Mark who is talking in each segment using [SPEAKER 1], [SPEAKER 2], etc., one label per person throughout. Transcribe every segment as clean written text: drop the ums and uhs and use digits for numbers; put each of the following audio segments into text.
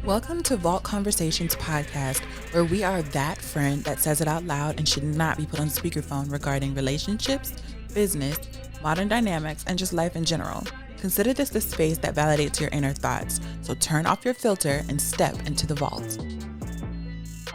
[SPEAKER 1] Welcome to Vault Conversations podcast, where we are that friend that says it out loud and should not be put on speakerphone regarding relationships, business, modern dynamics, and just life in general. Consider this the space that validates your inner thoughts. So turn off your filter and step into the vault.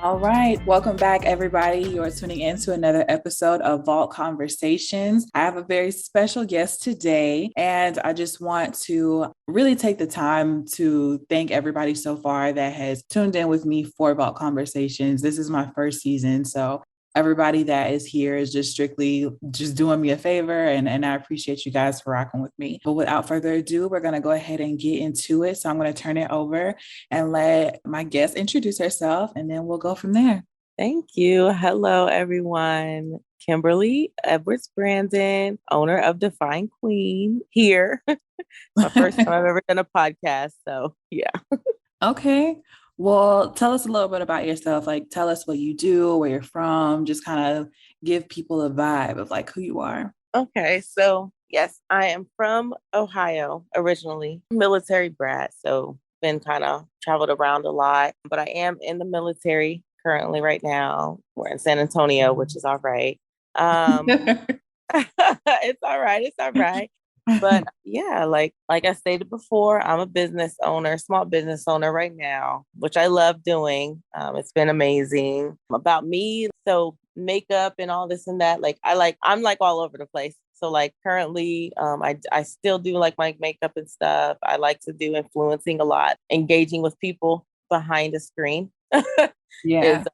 [SPEAKER 1] All right. Welcome back, everybody. You are tuning in to another episode of Vault Conversations. I have a very special guest today, and I just want to really take the time to thank everybody so far that has tuned in with me for Vault Conversations. This is my first season, so everybody that is here is just strictly just doing me a favor, and I appreciate you guys for rocking with me. But without further ado, we're going to go ahead and get into it. So I'm going to turn it over and let my guest introduce herself, and then we'll go from there.
[SPEAKER 2] Thank you. Hello, everyone. Kimberly Edwards Brandon, owner of Define Queen here. My first time I've ever done a podcast. So yeah.
[SPEAKER 1] Okay. Well, tell us a little bit about yourself. Like, tell us what you do, where you're from, just kind of give people a vibe of like who you are.
[SPEAKER 2] Okay. So yes, I am from Ohio originally, military brat. So been kind of traveled around a lot, but I am in the military currently right now. We're in San Antonio, which is all right. It's all right. It's all right. But yeah, like I stated before, I'm a business owner, small business owner right now, which I love doing. It's been amazing. About me, so makeup and all this and that. I'm like all over the place. So like currently, I still do like my makeup and stuff. I like to do influencing a lot, engaging with people behind the screen.
[SPEAKER 1] Yeah.
[SPEAKER 2] Is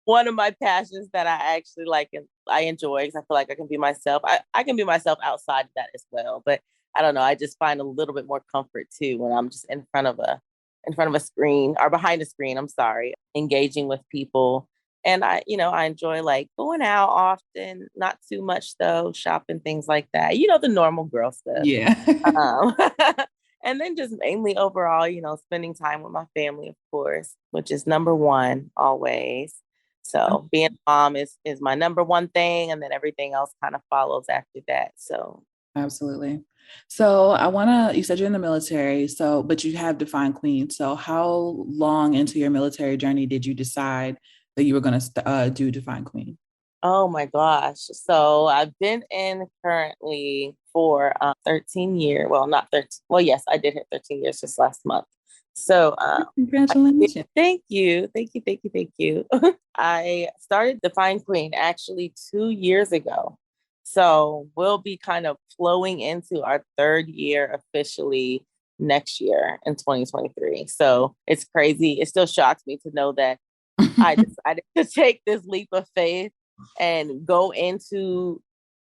[SPEAKER 2] one of my passions that I actually like and I enjoy because I feel like I can be myself. I can be myself outside of that as well. But I don't know. I just find a little bit more comfort too when I'm just in front of a screen or behind a screen. I'm sorry, engaging with people. And I enjoy like going out often, not too much though, shopping, things like that. The normal girl stuff.
[SPEAKER 1] Yeah.
[SPEAKER 2] Um, and then just mainly overall, spending time with my family, of course, which is number one always. So being a mom is my number one thing. And then everything else kind of follows after that. So
[SPEAKER 1] Absolutely. So you said you're in the military, but you have Define Queen. So how long into your military journey did you decide that you were going to do Define Queen?
[SPEAKER 2] Oh my gosh. So I've been in currently for 13 years. Well, not 13. Well, yes, I did hit 13 years just last month. So
[SPEAKER 1] Congratulations.
[SPEAKER 2] Thank you. Thank you. Thank you. Thank you. I started Define Queen actually 2 years ago. So we'll be kind of flowing into our third year officially next year in 2023. So it's crazy. It still shocks me to know that I decided to take this leap of faith and go into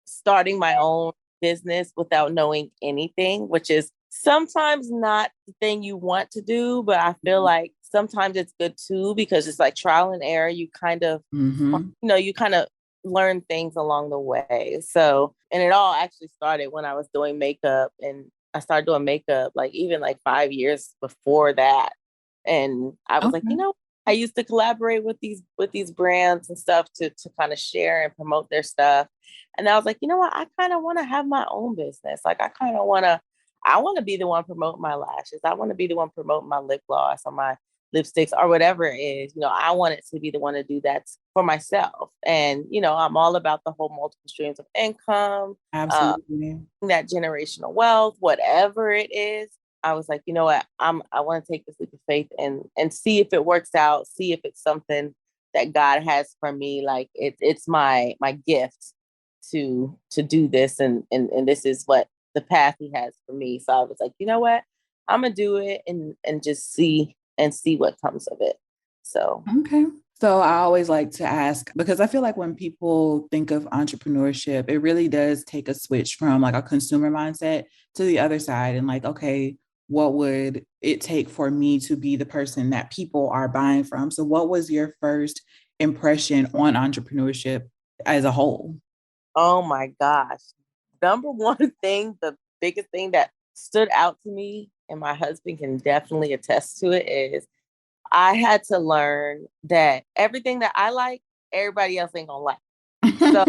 [SPEAKER 2] starting my own business without knowing anything, which is sometimes not the thing you want to do, but I feel like sometimes it's good too, because it's like trial and error. You kind of, you kind of learn things along the way. So, and it all actually started when I was doing makeup, and I started doing makeup like even like 5 years before that. And I was like, I used to collaborate with these brands and stuff to kind of share and promote their stuff. And I was like, you know what? I kind of want to have my own business. Like I want to be the one promoting my lashes. I want to be the one promoting my lip gloss or my lipsticks or whatever it is. I wanted to be the one to do that for myself. And, I'm all about the whole multiple streams of income.
[SPEAKER 1] Absolutely.
[SPEAKER 2] That generational wealth, whatever it is. I was like, you know what, I want to take this leap of faith and see if it works out, see if it's something that God has for me. Like it's my gift to do this, and this is what the path He has for me. So I was like, you know what, I'm gonna do it and just see what comes of it. So
[SPEAKER 1] okay. So I always like to ask, because I feel like when people think of entrepreneurship, it really does take a switch from like a consumer mindset to the other side, and like, okay, what would it take for me to be the person that people are buying from? So what was your first impression on entrepreneurship as a whole?
[SPEAKER 2] Oh my gosh. Number one thing, the biggest thing that stood out to me, and my husband can definitely attest to it, is I had to learn that everything that I like, everybody else ain't gonna like. So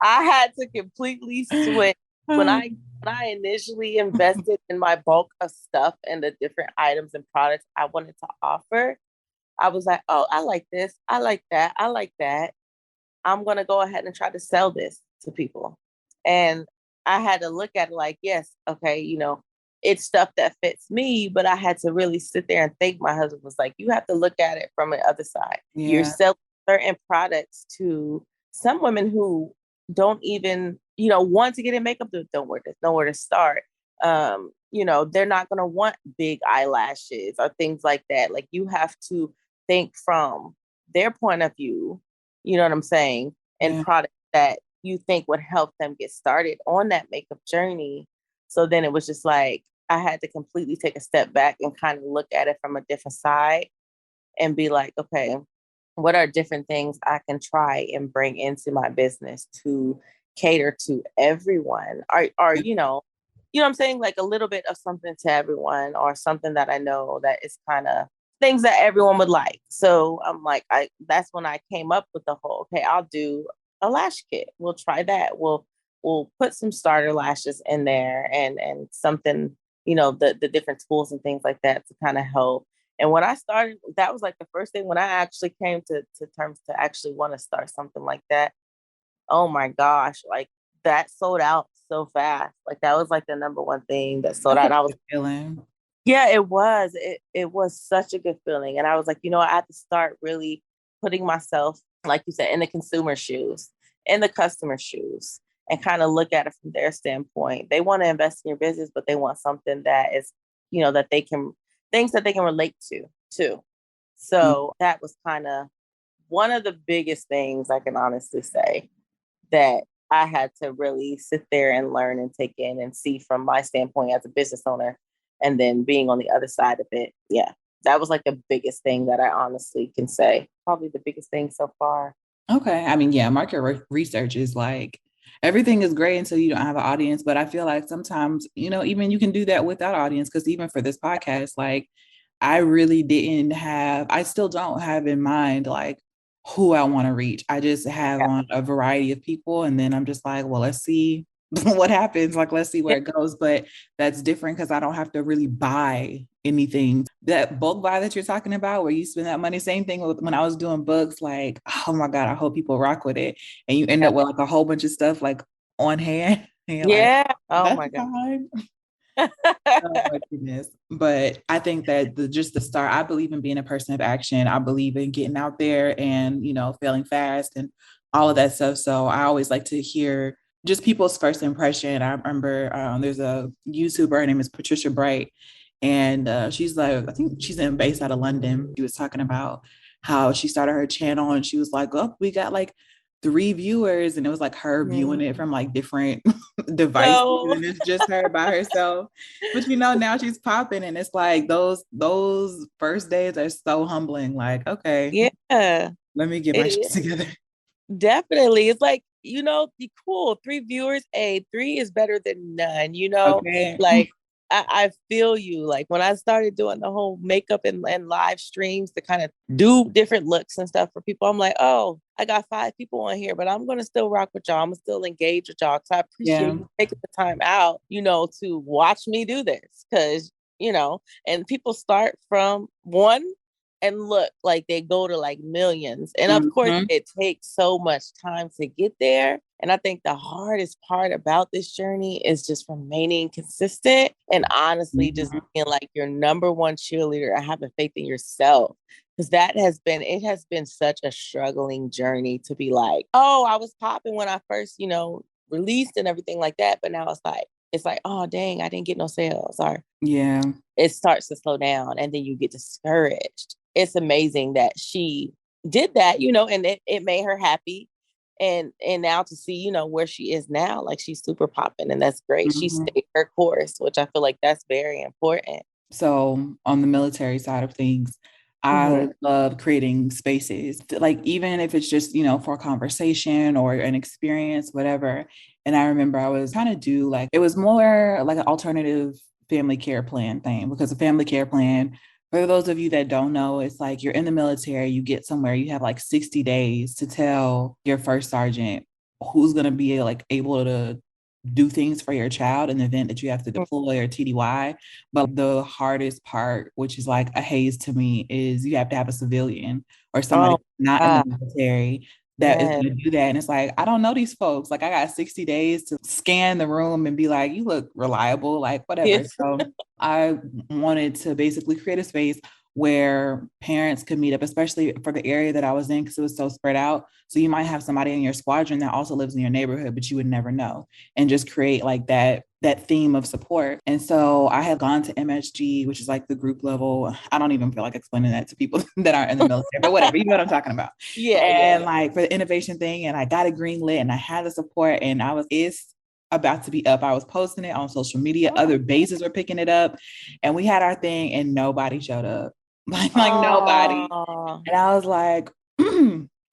[SPEAKER 2] I had to completely switch when I initially invested in my bulk of stuff and the different items and products I wanted to offer, I was like, oh, I like this. I like that. I like that. I'm going to go ahead and try to sell this to people. And I had to look at it like, yes, okay, it's stuff that fits me, but I had to really sit there and think. My husband was like, you have to look at it from the other side. You're
[SPEAKER 1] Yeah.
[SPEAKER 2] selling certain products to some women who don't even, want to get in makeup, don't know where to start. They're not going to want big eyelashes or things like that. Like you have to think from their point of view, you know what I'm saying, and
[SPEAKER 1] Yeah.
[SPEAKER 2] products that you think would help them get started on that makeup journey. So then it was just like I had to completely take a step back and kind of look at it from a different side and be like, okay, what are different things I can try and bring into my business to cater to everyone? Or what I'm saying? Like a little bit of something to everyone or something that I know that is kind of things that everyone would like. So I'm like, that's when I came up with the whole, okay, I'll do a lash kit. We'll try that. We'll put some starter lashes in there and something, the different tools and things like that to kind of help. And when I started, that was like the first thing when I actually came to terms to actually want to start something like that. Oh my gosh, like that sold out so fast. Like that was like the number one thing that sold
[SPEAKER 1] That's
[SPEAKER 2] out.
[SPEAKER 1] a
[SPEAKER 2] And I was,
[SPEAKER 1] good feeling.
[SPEAKER 2] yeah, it was. It was such a good feeling. And I was like, I had to start really putting myself, like you said, in the consumer shoes, in the customer shoes, and kind of look at it from their standpoint. They want to invest in your business, but they want something that is, that they can things that they can relate to too.
[SPEAKER 1] Yeah.
[SPEAKER 2] So that was kind of one of the biggest things I can honestly say that I had to really sit there and learn and take in and see from my standpoint as a business owner. And then being on the other side of it. Yeah, that was like the biggest thing that I honestly can say. Probably the biggest thing so far.
[SPEAKER 1] Okay. I mean, yeah, market research is like everything is great until you don't have an audience. But I feel like sometimes, even you can do that without audience. Cause even for this podcast, like I really didn't have, I still don't have in mind like who I want to reach. I just have
[SPEAKER 2] Yeah.
[SPEAKER 1] on a variety of people. And then I'm just like, well, let's see what happens. Like, let's see
[SPEAKER 2] Yeah.
[SPEAKER 1] where it goes. But that's different because I don't have to really buy anything. That bulk buy that you're talking about, where you spend that money, same thing with when I was doing books, like, oh my God, I hope people rock with it. And you end up with like a whole bunch of stuff like on hand. And you're like,
[SPEAKER 2] Yeah. Oh
[SPEAKER 1] that's
[SPEAKER 2] my God.
[SPEAKER 1] fine. Oh my goodness. But I think that just the start, I believe in being a person of action. I believe in getting out there and, failing fast and all of that stuff. So I always like to hear just people's first impression. I remember there's a YouTuber, her name is Patricia Bright. And she's like, I think she's based out of London. She was talking about how she started her channel and she was like, oh, we got like 3 viewers. And it was like her viewing it from like different devices.
[SPEAKER 2] No.
[SPEAKER 1] And it's just her by herself. But now she's popping, and it's like those first days are so humbling. Like, okay,
[SPEAKER 2] Yeah.
[SPEAKER 1] let me get my shit
[SPEAKER 2] It,
[SPEAKER 1] together.
[SPEAKER 2] Definitely. It's like, be cool. 3 viewers, three is better than none,
[SPEAKER 1] Okay.
[SPEAKER 2] like I feel you. Like when I started doing the whole makeup and live streams to kind of do different looks and stuff for people, I'm like, oh, I got 5 people on here, but I'm going to still rock with y'all. I'm going to still engage with y'all because I appreciate
[SPEAKER 1] Yeah.
[SPEAKER 2] you taking the time out, to watch me do this. Because, and people start from one and look like they go to like millions. And of course,
[SPEAKER 1] Mhm.
[SPEAKER 2] it takes so much time to get there. And I think the hardest part about this journey is just remaining consistent and honestly just
[SPEAKER 1] Mhm.
[SPEAKER 2] being like your number one cheerleader and having faith in yourself. Because it has been such a struggling journey to be like, oh, I was popping when I first, released and everything like that. But now it's like, oh, dang, I didn't get no sales. Or
[SPEAKER 1] Yeah.
[SPEAKER 2] it starts to slow down and then you get discouraged. It's amazing that she did that, and it made her happy. And now to see, where she is now, like she's super popping and that's great. She
[SPEAKER 1] Mhm.
[SPEAKER 2] stayed her course, which I feel like that's very important.
[SPEAKER 1] So on the military side of things, I
[SPEAKER 2] Mm-hmm.
[SPEAKER 1] love creating spaces, like even if it's just, for a conversation or an experience, whatever. And I remember I was trying to do like, it was more like an alternative family care plan thing, because a family care plan, for those of you that don't know, it's like you're in the military, you get somewhere, you have like 60 days to tell your first sergeant who's going to be like able to do things for your child in the event that you have to deploy or TDY. But the hardest part, which is like a haze to me, is you have to have a civilian or somebody
[SPEAKER 2] Oh,
[SPEAKER 1] not in the
[SPEAKER 2] God.
[SPEAKER 1] military that is
[SPEAKER 2] Yes.
[SPEAKER 1] going to do that. And it's like, I don't know these folks. Like, I got 60 days to scan the room and be like, you look reliable, like, whatever.
[SPEAKER 2] Yes.
[SPEAKER 1] So I wanted to basically create a space where parents could meet up, especially for the area that I was in, because it was so spread out. So you might have somebody in your squadron that also lives in your neighborhood, but you would never know, and just create like that theme of support. And so I had gone to MSG, which is like the group level. I don't even feel like explaining that to people that aren't in the military, but whatever, you know what I'm talking about. And like for the innovation thing, and I got a green lit and I had the support, and it's about to be up. I was posting it on social media. Other bases were picking it up, and we had our thing, and nobody showed up. Like nobody.
[SPEAKER 2] Oh,
[SPEAKER 1] And I was like,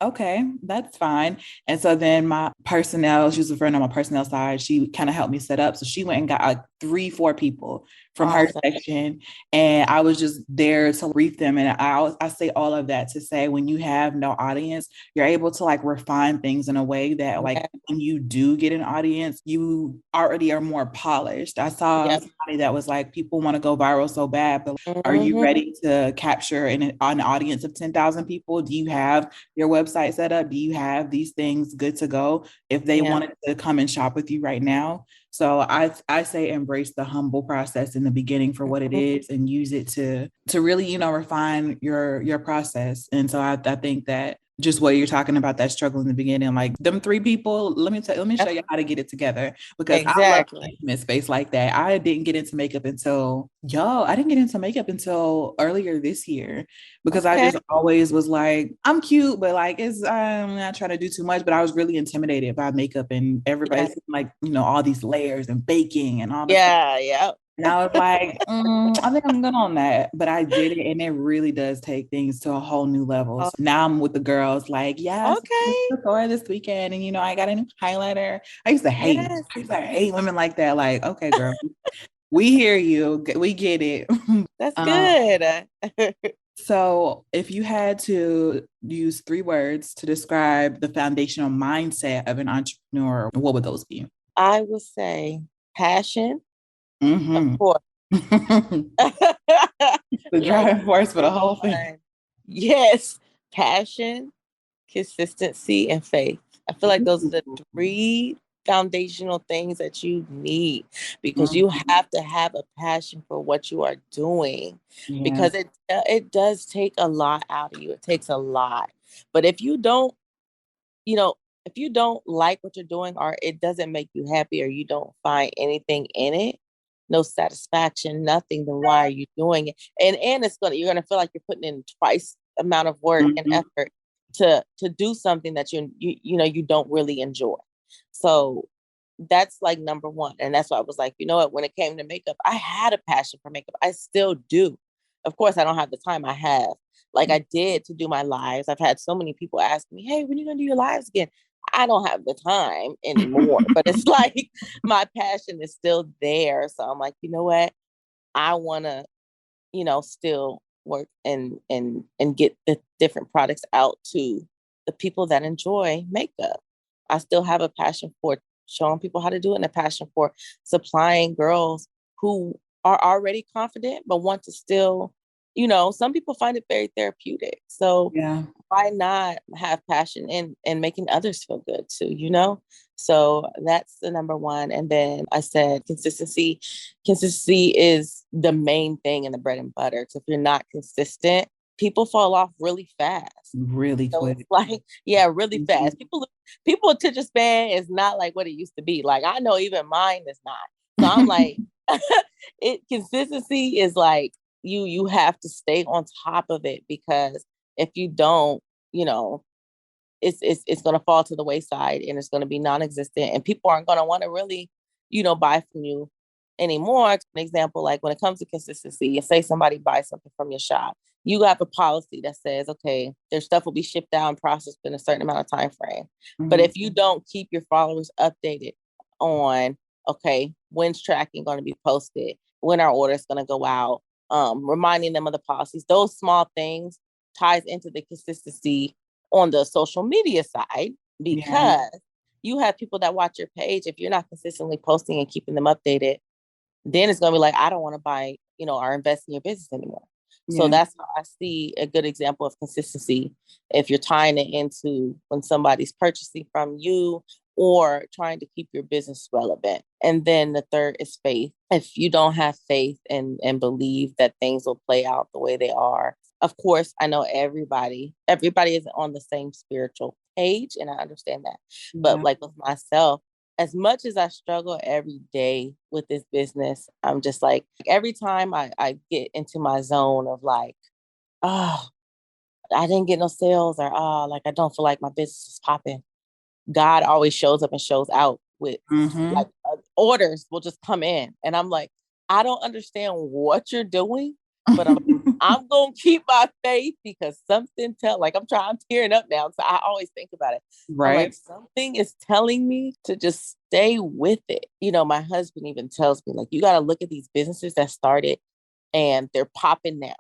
[SPEAKER 1] okay, that's fine. And so then my personnel, she was a friend on my personnel side, she kind of helped me set up. So she went and got like 3, 4 people from her
[SPEAKER 2] awesome.
[SPEAKER 1] section. And I was just there to brief them. And I say all of that to say, when you have no audience, you're able to like refine things in a way that like
[SPEAKER 2] Yeah.
[SPEAKER 1] when you do get an audience, you already are more polished. I saw
[SPEAKER 2] Yep.
[SPEAKER 1] somebody that was like, people want to go viral so bad, but are you
[SPEAKER 2] Mm-hmm.
[SPEAKER 1] ready to capture an audience of 10,000 people? Do you have your website set up? Do you have these things good to go if they
[SPEAKER 2] Yeah.
[SPEAKER 1] wanted to come and shop with you right now? So I say embrace the humble process in the beginning for what it
[SPEAKER 2] Mhm.
[SPEAKER 1] is, and use it to really, refine your process. And so I think that just what you're talking about, that struggle in the beginning, like them 3 people, let me show
[SPEAKER 2] Yep.
[SPEAKER 1] you how to get it together, because I love
[SPEAKER 2] Exactly.
[SPEAKER 1] an intimate space like that. I didn't get into makeup until I didn't get into makeup until earlier this year, because I
[SPEAKER 2] Okay.
[SPEAKER 1] just always was like, I'm cute, but like I'm not trying to do too much. But I was really intimidated by makeup, and
[SPEAKER 2] Yeah.
[SPEAKER 1] everybody's like, all these layers and baking and all this stuff.
[SPEAKER 2] Yeah. Yeah.
[SPEAKER 1] And I was like, I think I'm good on that. But I did it, and it really does take things to a whole new level.
[SPEAKER 2] Oh,
[SPEAKER 1] So now I'm with the girls, like, yes,
[SPEAKER 2] okay.
[SPEAKER 1] Sephora this weekend, and I got a new highlighter.
[SPEAKER 2] Yes.
[SPEAKER 1] I used to hate women like that. Like, okay, girl, we hear you, we get it.
[SPEAKER 2] That's
[SPEAKER 1] um,
[SPEAKER 2] good.
[SPEAKER 1] so, if you had to use 3 words to describe the foundational mindset of an entrepreneur, what would those be?
[SPEAKER 2] I would say passion, of
[SPEAKER 1] Mm-hmm.
[SPEAKER 2] course.
[SPEAKER 1] The
[SPEAKER 2] Like
[SPEAKER 1] driving force for the
[SPEAKER 2] number
[SPEAKER 1] whole thing.
[SPEAKER 2] one. Yes. Passion, consistency, and faith. I feel like those are the
[SPEAKER 1] Ooh.
[SPEAKER 2] three foundational things that you need, because you
[SPEAKER 1] Mhm.
[SPEAKER 2] have to have a passion for what you are doing,
[SPEAKER 1] Yeah.
[SPEAKER 2] because it does take a lot out of you. It takes a lot. But if you don't, you know, if you don't like what you're doing, or it doesn't make you happy, or you don't find anything in it, no satisfaction, nothing, then why are you doing it? And you're gonna feel like you're putting in twice amount of work and
[SPEAKER 1] Mhm.
[SPEAKER 2] effort to do something that you don't really enjoy. So that's like number one. And that's why I was like, you know what, when it came to makeup, I had a passion for makeup. I still do. Of course, I don't have the time I have. Like I did to do my lives. I've had so many people ask me, hey, when are you gonna do your lives again? I don't have the time anymore. But it's like my passion is still there. So I'm like, you know what? I wanna, still work and get the different products out to the people that enjoy makeup. I still have a passion for showing people how to do it, and a passion for supplying girls who are already confident but want to still, some people find it very therapeutic. So
[SPEAKER 1] Yeah.
[SPEAKER 2] why not have passion in making others feel good too? So that's the number one. And then I said consistency is the main thing in the bread and butter, because if you're not consistent, people fall off really fast.
[SPEAKER 1] Really
[SPEAKER 2] So it's
[SPEAKER 1] quick.
[SPEAKER 2] like, yeah, really fast.
[SPEAKER 1] Mhm.
[SPEAKER 2] People attention span is not like what it used to be. Like I know even mine is not. So I'm like, consistency is like you have to stay on top of it, because if you don't, you know, it's going to fall to the wayside, and it's going to be non-existent, and people aren't going to want to really, buy from you anymore. An example, like when it comes to consistency, you say somebody buys something from your shop, you have a policy that says, okay, their stuff will be shipped out and processed in a certain amount of time frame. But
[SPEAKER 1] Mhm.
[SPEAKER 2] if you don't keep your followers updated on, okay, when's tracking going to be posted, when our order is going to go out, reminding them of the policies, those small things ties into the consistency on the social media side,
[SPEAKER 1] Yeah.
[SPEAKER 2] because you have people that watch your page. If you're not consistently posting and keeping them updated, then it's going to be like, I don't want to buy, or invest in your business anymore. So
[SPEAKER 1] Yeah.
[SPEAKER 2] that's how I see a good example of consistency. If you're tying it into when somebody's purchasing from you or trying to keep your business relevant. And then the third is faith. If you don't have faith and believe that things will play out the way they are, of course, I know everybody isn't on the same spiritual page, and I understand that. But
[SPEAKER 1] Yeah.
[SPEAKER 2] like with myself, as much as I struggle every day with this business, I'm just like, every time I get into my zone of like, oh, I didn't get no sales, or oh, like I don't feel like my business is popping. God always shows up and shows out with like orders will just come in. And I'm like, I don't understand what you're doing, but I'm gonna keep my faith because something I'm tearing up now. So I always think about it. I'm like,
[SPEAKER 1] Right.
[SPEAKER 2] something is telling me to just stay with it. My husband even tells me, like, you got to look at these businesses that started and they're popping now,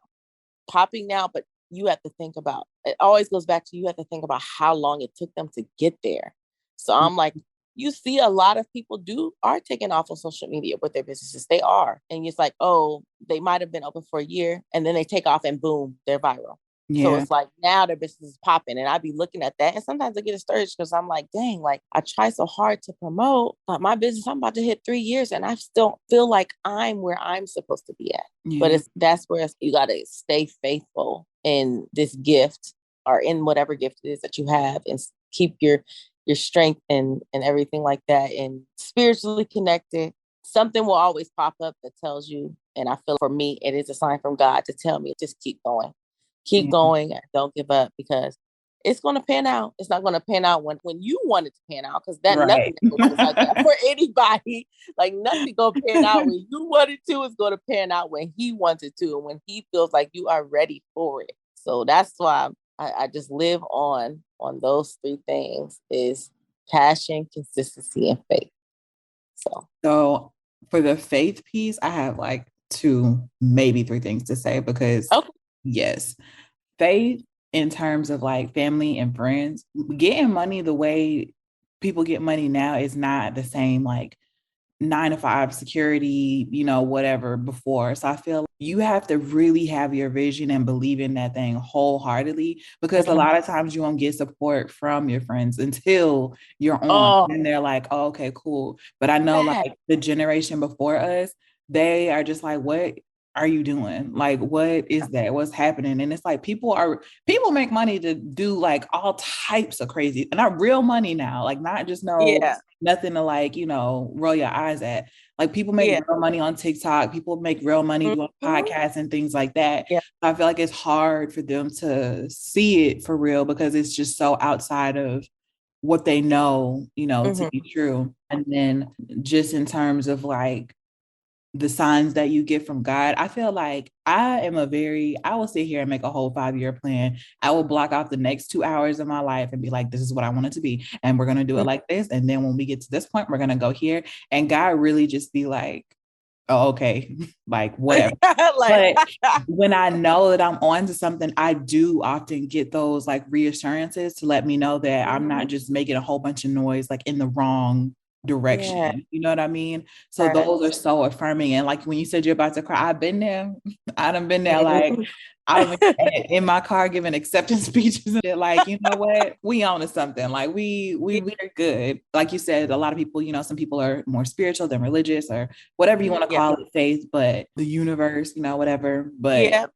[SPEAKER 2] but you have to think about it. Always goes back to, you have to think about how long it took them to get there. So I'm like, you see a lot of people are taking off on social media with their businesses. They are. And it's like, oh, they might have been open for a year and then they take off and boom, they're viral. So
[SPEAKER 1] Yeah.
[SPEAKER 2] it's like now their business is popping. And I'd be looking at that. And sometimes I get discouraged because I'm like, dang, like I try so hard to promote, but my business, I'm about to hit 3 years and I still feel like I'm where I'm supposed to be at.
[SPEAKER 1] Yeah.
[SPEAKER 2] But that's where you got to stay faithful in this gift or in whatever gift it is that you have, and keep your strength and everything like that, and spiritually connected. Something will always pop up that tells you, and I feel for me, it is a sign from God to tell me, just keep going. Keep
[SPEAKER 1] Yeah.
[SPEAKER 2] going. Don't give up, because it's going to pan out. It's not going to pan out when you want it to pan out, because
[SPEAKER 1] Right.
[SPEAKER 2] nothing is like that for anybody. Like nothing going to pan out when you want it to. It's going to pan out when he wants it to, and when he feels like you are ready for it. So that's why I just live on those three things: is passion, consistency, and faith.
[SPEAKER 1] So for the faith piece, I have like two, maybe three things to say because
[SPEAKER 2] Okay.
[SPEAKER 1] yes, faith in terms of like family and friends, getting money the way people get money now is not the same like 9 to 5 security, whatever before. So I feel like you have to really have your vision and believe in that thing wholeheartedly, because a lot of times you won't get support from your friends until you're on.
[SPEAKER 2] Oh,
[SPEAKER 1] And they're like, oh, okay, cool. But I know
[SPEAKER 2] that.
[SPEAKER 1] like the generation before us, they are just like, what are you doing? Like, what is that? What's happening? And it's like people make money to do like all types of crazy, not real money now, like not just
[SPEAKER 2] Yeah.
[SPEAKER 1] nothing to like, roll your eyes at. Like people make
[SPEAKER 2] Yeah.
[SPEAKER 1] real money on TikTok, people make real money doing
[SPEAKER 2] Mm-hmm.
[SPEAKER 1] podcasts and things like that.
[SPEAKER 2] Yeah.
[SPEAKER 1] I feel like it's hard for them to see it for real because it's just so outside of what they know, to be true. And then just in terms of like the signs that you get from God, I feel like I will sit here and make a whole 5-year plan. I will block out the next 2 hours of my life and be like, this is what I want it to be. And we're going to do it like this. And then when we get to this point, we're going to go here. And God really just be like, oh, okay, like whatever.
[SPEAKER 2] Like,
[SPEAKER 1] But when I know that I'm on to something, I do often get those like reassurances to let me know that I'm not just making a whole bunch of noise like in the wrong direction.
[SPEAKER 2] yeah.
[SPEAKER 1] You know what I mean? So those are so affirming. And like when you said you're about to cry, I've been there. I done been there. Like I've been in my car giving acceptance speeches and they're like, you know what? We own to something. Like we are good. Like you said, a lot of people, some people are more spiritual than religious or whatever you want to call it, faith, but the universe, whatever. But
[SPEAKER 2] Yeah.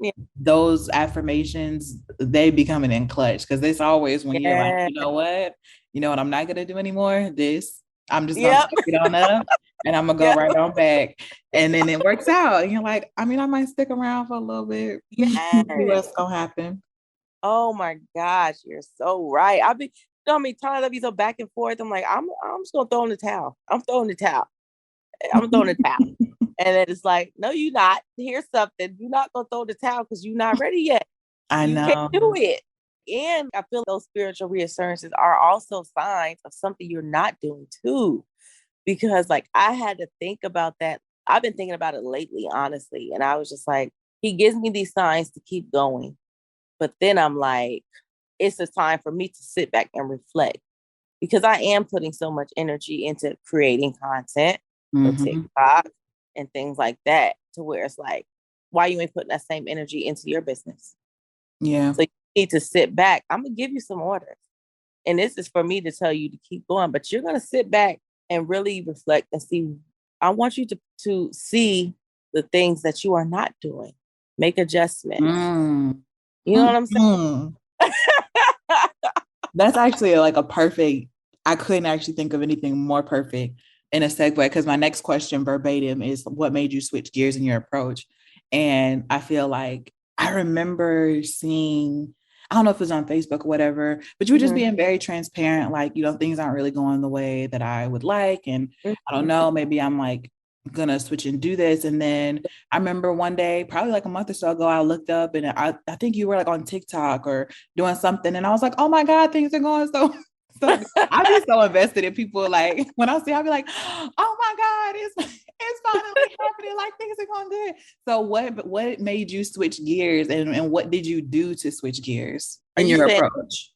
[SPEAKER 1] those affirmations, they becoming in clutch because it's always when you're like,
[SPEAKER 2] Yeah.
[SPEAKER 1] you know what I'm not gonna do anymore? This. I'm just gonna
[SPEAKER 2] Yep.
[SPEAKER 1] pick it on up and I'm gonna go
[SPEAKER 2] Yep.
[SPEAKER 1] right on back. And then it works out. And you're like, I might stick around for a little bit. See
[SPEAKER 2] Yes.
[SPEAKER 1] what's gonna happen.
[SPEAKER 2] Oh my gosh, you're so right. I've been, you know how many times I've been so back and forth. I'm like, I'm just gonna throw in the towel. I'm throwing the towel. I'm throwing the towel. And then it's like, no, you're not. Here's something. You're not gonna throw the towel because you're not ready yet.
[SPEAKER 1] I
[SPEAKER 2] You can't
[SPEAKER 1] know.
[SPEAKER 2] do it. And I feel those spiritual reassurances are also signs of something you're not doing too. Because like I had to think about that. I've been thinking about it lately, honestly. And I was just like, he gives me these signs to keep going. But then I'm like, it's a time for me to sit back and reflect. because I am putting so much energy into creating content for
[SPEAKER 1] Mm-hmm.
[SPEAKER 2] TikTok and things like that, to where it's like, why you ain't putting that same energy into your business?
[SPEAKER 1] Yeah.
[SPEAKER 2] So you need to sit back. I'm gonna give you some orders. And this is for me to tell you to keep going, but you're gonna sit back and really reflect and see. I want you to see the things that you are not doing. Make adjustments.
[SPEAKER 1] Mm.
[SPEAKER 2] You know what I'm
[SPEAKER 1] Mm. That's actually like a perfect, I couldn't actually think of anything more perfect in a segue, because my next question verbatim is what made you switch gears in your approach? And I feel like I remember seeing, I don't know if it was on Facebook or whatever, but you were just
[SPEAKER 2] saying?
[SPEAKER 1] being very transparent, like, things aren't really going the way that I would like. And I don't
[SPEAKER 2] Mhm.
[SPEAKER 1] know, maybe I'm like gonna switch and do this. And then I remember one day, probably like a month or so ago, I looked up and I think you were like on TikTok or doing something. And I was like, oh my God, things are going so, so good. I'd be so invested in people. Like when I see, I'll be like, oh my God, it's finally happening. Like things are going good. So what made you switch gears, and what did you do to switch gears
[SPEAKER 2] Are
[SPEAKER 1] in
[SPEAKER 2] you
[SPEAKER 1] your
[SPEAKER 2] saying
[SPEAKER 1] approach?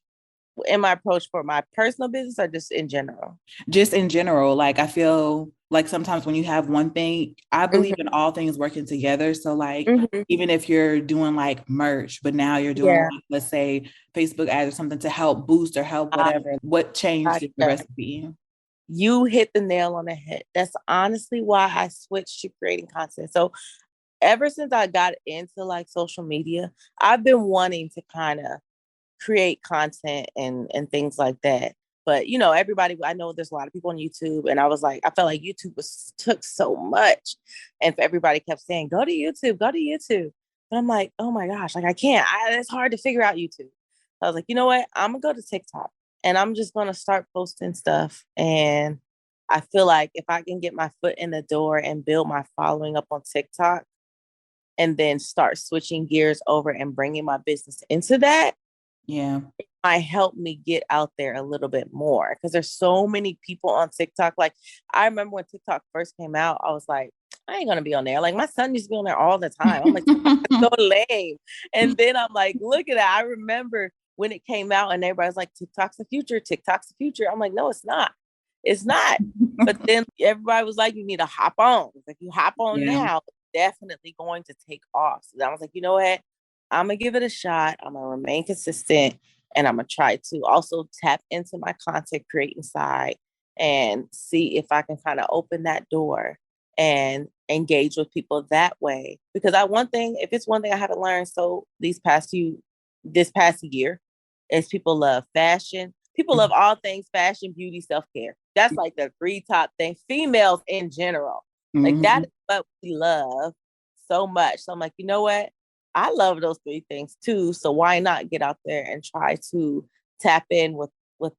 [SPEAKER 2] in my approach for my personal business or just in general?
[SPEAKER 1] Just in general, like I feel like sometimes when you have one thing, I believe
[SPEAKER 2] Mhm.
[SPEAKER 1] in all things working together. So like
[SPEAKER 2] Mhm.
[SPEAKER 1] even if you're doing like merch, but now you're doing
[SPEAKER 2] Yeah.
[SPEAKER 1] like, let's say Facebook ads or something to help boost or help
[SPEAKER 2] I,
[SPEAKER 1] whatever, what changed in the
[SPEAKER 2] I,
[SPEAKER 1] recipe?
[SPEAKER 2] you hit the nail on the head. That's honestly why I switched to creating content. So ever since I got into like social media, I've been wanting to kind of create content and things like that. But everybody, I know there's a lot of people on YouTube, and I was like, I felt like YouTube took so much, and everybody kept saying, "Go to YouTube, go to YouTube." And I'm like, oh my gosh, like I can't. It's hard to figure out YouTube. I was like, you know what? I'm gonna go to TikTok, and I'm just gonna start posting stuff. And I feel like if I can get my foot in the door and build my following up on TikTok, and then start switching gears over and bringing my business into that,
[SPEAKER 1] Yeah.
[SPEAKER 2] might help me get out there a little bit more, because there's so many people on TikTok. Like I remember when TikTok first came out, I was like, I ain't gonna be on there. Like my son used to be on there all the time. I'm like, TikTok is so lame. And then I'm like, look at that. I remember when it came out and everybody's like, TikTok's the future, TikTok's the future. I'm like, no, it's not. It's not. But then everybody was like, you need to hop on. If you hop on
[SPEAKER 1] Yeah.
[SPEAKER 2] now, it's definitely going to take off. So I was like, you know what? I'm gonna give it a shot. I'm gonna remain consistent, and I'm gonna try to also tap into my content creating side and see if I can kind of open that door and engage with people that way. Because if it's one thing I haven't learned this past year, is people love fashion. People love all things fashion, beauty, self-care. That's like the three top things. Females in general. Like that
[SPEAKER 1] Mhm.
[SPEAKER 2] is what we love so much. So I'm like, you know what? I love those three things too. So why not get out there and try to tap in with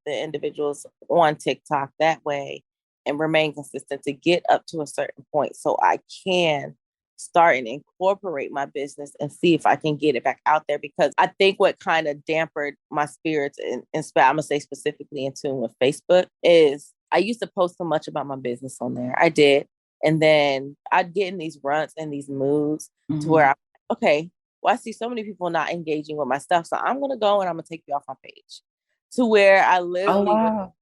[SPEAKER 2] the individuals on TikTok that way and remain consistent to get up to a certain point, so I can start and incorporate my business and see if I can get it back out there. Because I think what kind of dampened my spirits, I'm gonna say specifically in tune with Facebook, is I used to post so much about my business on there. I did. And then I'd get in these runts and these moods to
[SPEAKER 1] Mhm.
[SPEAKER 2] where okay, well, I see so many people not engaging with my stuff. So I'm gonna go and I'm gonna take you off my page. To where
[SPEAKER 1] Oh
[SPEAKER 2] I
[SPEAKER 1] wow.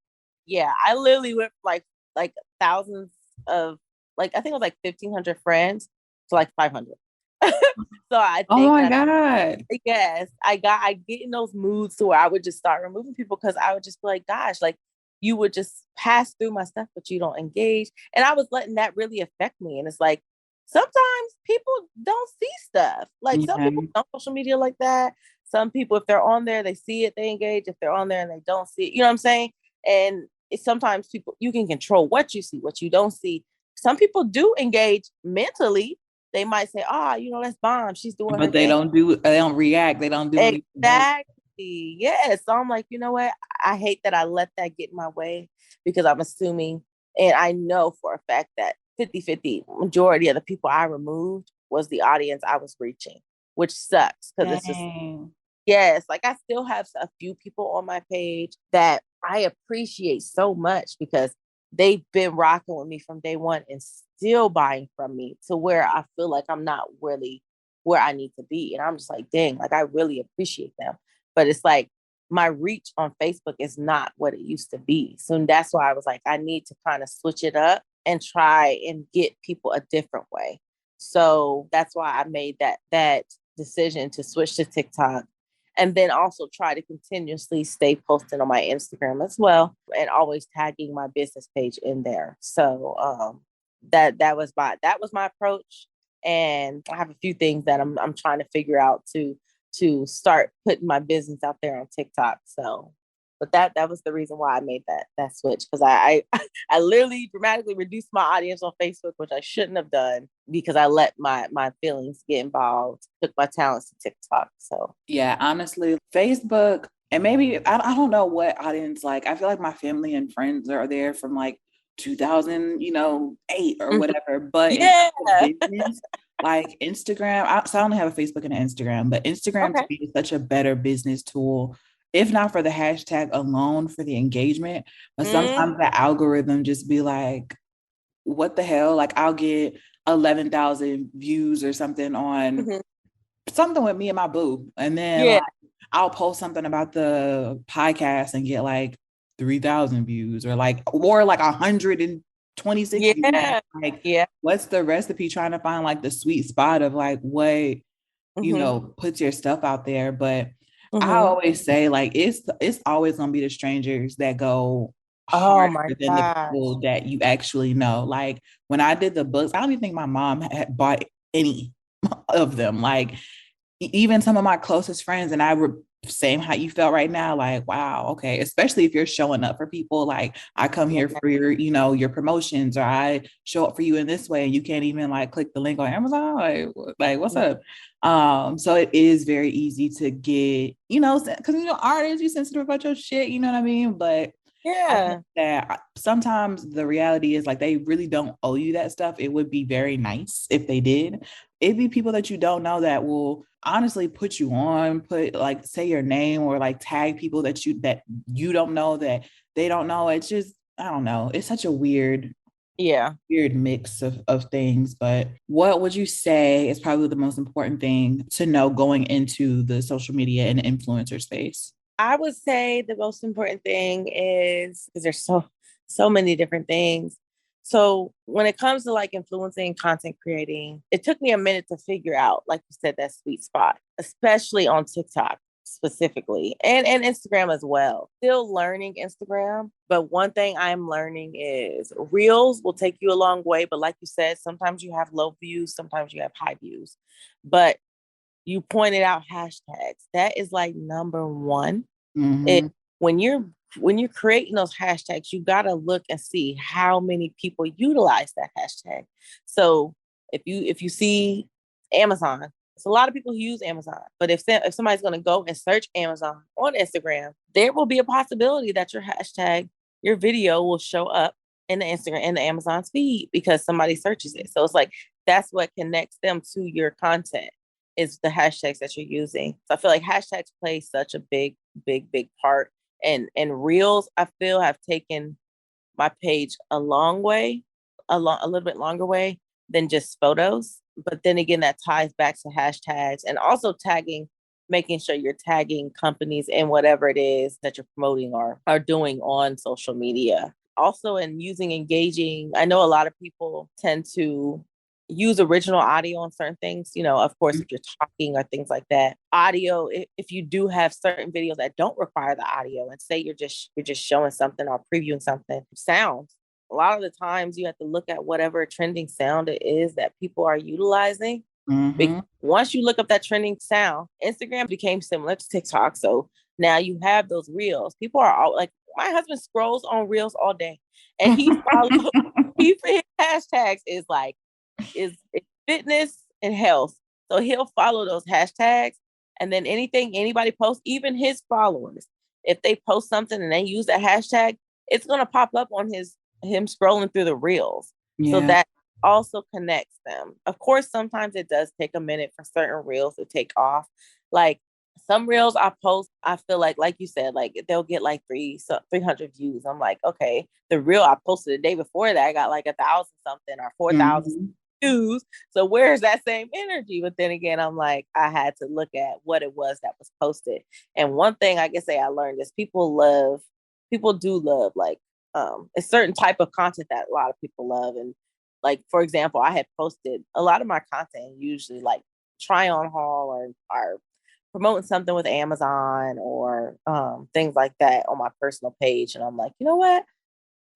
[SPEAKER 2] literally went like thousands of, like I think it was like 1,500 friends to like 500. So I
[SPEAKER 1] Oh
[SPEAKER 2] think,
[SPEAKER 1] my
[SPEAKER 2] and
[SPEAKER 1] God.
[SPEAKER 2] yes, I get in those moods to where I would just start removing people, because I would just be like, gosh, like you would just pass through my stuff, but you don't engage. And I was letting that really affect me. And it's like, sometimes people don't see stuff. Like some
[SPEAKER 1] Yeah.
[SPEAKER 2] people on social media like that. Some people, if they're on there, they see it, they engage. If they're on there and they don't see it, you know what I'm saying? And sometimes people, you can control what you see, what you don't see. Some people do engage mentally. They might say, that's bomb. She's doing her
[SPEAKER 1] But they
[SPEAKER 2] thing.
[SPEAKER 1] don't react. They don't do anything else.
[SPEAKER 2] Exactly. Yes. So I'm like, you know what? I hate that I let that get in my way, because I'm assuming, and I know for a fact that 50-50 majority of the people I removed was the audience I was reaching, which sucks, because it's just,
[SPEAKER 1] Dang.
[SPEAKER 2] yes, like I still have a few people on my page that I appreciate so much, because they've been rocking with me from day one and still buying from me, to where I feel like I'm not really where I need to be. And I'm just like, dang, like I really appreciate them. But it's like, my reach on Facebook is not what it used to be. So that's why I was like, I need to kind of switch it up and try and get people a different way. So that's why I made that decision to switch to TikTok, and then also try to continuously stay posting on my Instagram as well, and always tagging my business page in there. So that was my approach, and I have a few things that I'm trying to figure out to start putting my business out there on TikTok. So, but that was the reason why I made that switch, because I literally dramatically reduced my audience on Facebook, which I shouldn't have done, because I let my feelings get involved, took my talents to TikTok. So
[SPEAKER 1] Yeah, honestly, Facebook, and maybe I don't know what audience, like I feel like my family and friends are there from like 2008 or
[SPEAKER 2] Mhm.
[SPEAKER 1] whatever. But in
[SPEAKER 2] Yeah.
[SPEAKER 1] terms of business, like Instagram, so I only have a Facebook and an Instagram, but Instagram to
[SPEAKER 2] Okay.
[SPEAKER 1] me is such a better business tool, if not for the hashtag alone, for the engagement. But
[SPEAKER 2] Mm-hmm.
[SPEAKER 1] sometimes the algorithm just be like, what the hell? Like I'll get 11,000 views or something on something with me and my boo. And then
[SPEAKER 2] Yeah.
[SPEAKER 1] like I'll post something about the podcast and get like 3,000 views, or like 126 views.
[SPEAKER 2] Yeah.
[SPEAKER 1] Like,
[SPEAKER 2] Yeah.
[SPEAKER 1] what's the recipe, trying to find like the sweet spot of like what,
[SPEAKER 2] Mm-hmm.
[SPEAKER 1] puts your stuff out there. But I
[SPEAKER 2] Mm-hmm.
[SPEAKER 1] always say like it's always gonna be the strangers that go
[SPEAKER 2] Oh
[SPEAKER 1] harder
[SPEAKER 2] my
[SPEAKER 1] than the
[SPEAKER 2] gosh.
[SPEAKER 1] people that you actually know. Like when I did the books, I don't even think my mom had bought any of them. Like even some of my closest friends, and I were same how you felt right now, like wow, okay, especially if you're showing up for people, like I come
[SPEAKER 2] Yeah.
[SPEAKER 1] here for your promotions, or I show up for you in this way, and you can't even like click the link on Amazon, like what's up. So it is very easy to get, because artists, you sensitive about your shit, you know what I mean? But I think
[SPEAKER 2] Yeah.
[SPEAKER 1] that sometimes the reality is like they really don't owe you that stuff. It would be very nice if they did. It'd be people that you don't know that will honestly put you on, put like say your name, or like tag people that you don't know, that they don't know. It's just, I don't know. It's such a
[SPEAKER 2] Yeah.
[SPEAKER 1] weird mix of things. But what would you say is probably the most important thing to know going into the social media and influencer space?
[SPEAKER 2] I would say the most important thing is, because there's so many different things. So when it comes to like influencing, content creating, it took me a minute to figure out, like you said, that sweet spot, especially on TikTok specifically, and Instagram as well. Still learning Instagram, but one thing I'm learning is reels will take you a long way. But like you said, sometimes you have low views, sometimes you have high views. But you pointed out hashtags. That is like number one. It
[SPEAKER 1] Mm-hmm.
[SPEAKER 2] when you're creating those hashtags, you gotta look and see how many people utilize that hashtag. So if you see Amazon, it's a lot of people who use Amazon. But if somebody's gonna go and search Amazon on Instagram, there will be a possibility that your hashtag, your video will show up in the Instagram and the Amazon's feed because somebody searches it. So it's like that's what connects them to your content, is the hashtags that you're using. So I feel like hashtags play such a big part. And reels, I feel, have taken my page a long way, a little bit longer way than just photos. But then again, that ties back to hashtags and also tagging, making sure you're tagging companies in whatever it is that you're promoting or are doing on social media. Also, in using engaging, I know a lot of people tend to use original audio on certain things. Of course, if you're talking or things like that, audio, if you do have certain videos that don't require the audio, and say you're just showing something or previewing something, sounds, a lot of the times you have to look at whatever trending sound it is that people are utilizing. Because
[SPEAKER 1] Mm-hmm.
[SPEAKER 2] once you look up that trending sound, Instagram became similar to TikTok. So now you have those reels. People are all like, my husband scrolls on reels all day, and he follows, he his hashtags is fitness and health. So he'll follow those hashtags, and then anything anybody posts, even his followers, if they post something and they use that hashtag, it's gonna pop up on him scrolling through the reels. So
[SPEAKER 1] Yeah.
[SPEAKER 2] that also connects them. Of course, sometimes it does take a minute for certain reels to take off. Like some reels I post, I feel like you said, like they'll get like 300 views. I'm like, okay, the reel I posted the day before that I got like 1,000 something or 4,000.
[SPEAKER 1] Mhm.
[SPEAKER 2] views. So where's that same energy? But then again, I'm like, I had to look at what it was that was posted. And one thing I can say I learned is people do love like a certain type of content that a lot of people love. And like, for example, I had posted a lot of my content, usually like try on haul or promoting something with Amazon or things like that on my personal page. And I'm like, you know what?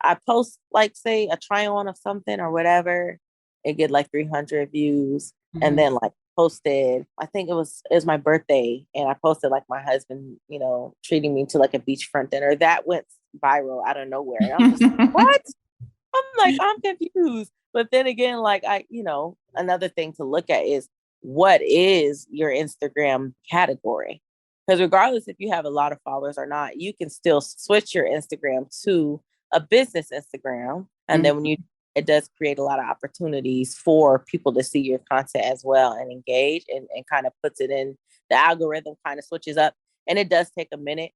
[SPEAKER 2] I post like say a try on of something or whatever, it get like 300 views, and then like posted. I think it was my birthday, and I posted like my husband, treating me to like a beachfront dinner that went viral out of nowhere, and I'm just like, what? I'm like, I'm confused. But then again, like another thing to look at is what is your Instagram category? Because regardless if you have a lot of followers or not, you can still switch your Instagram to a business Instagram. And then it does create a lot of opportunities for people to see your content as well and engage and kind of puts it in the algorithm, kind of switches up. And it does take a minute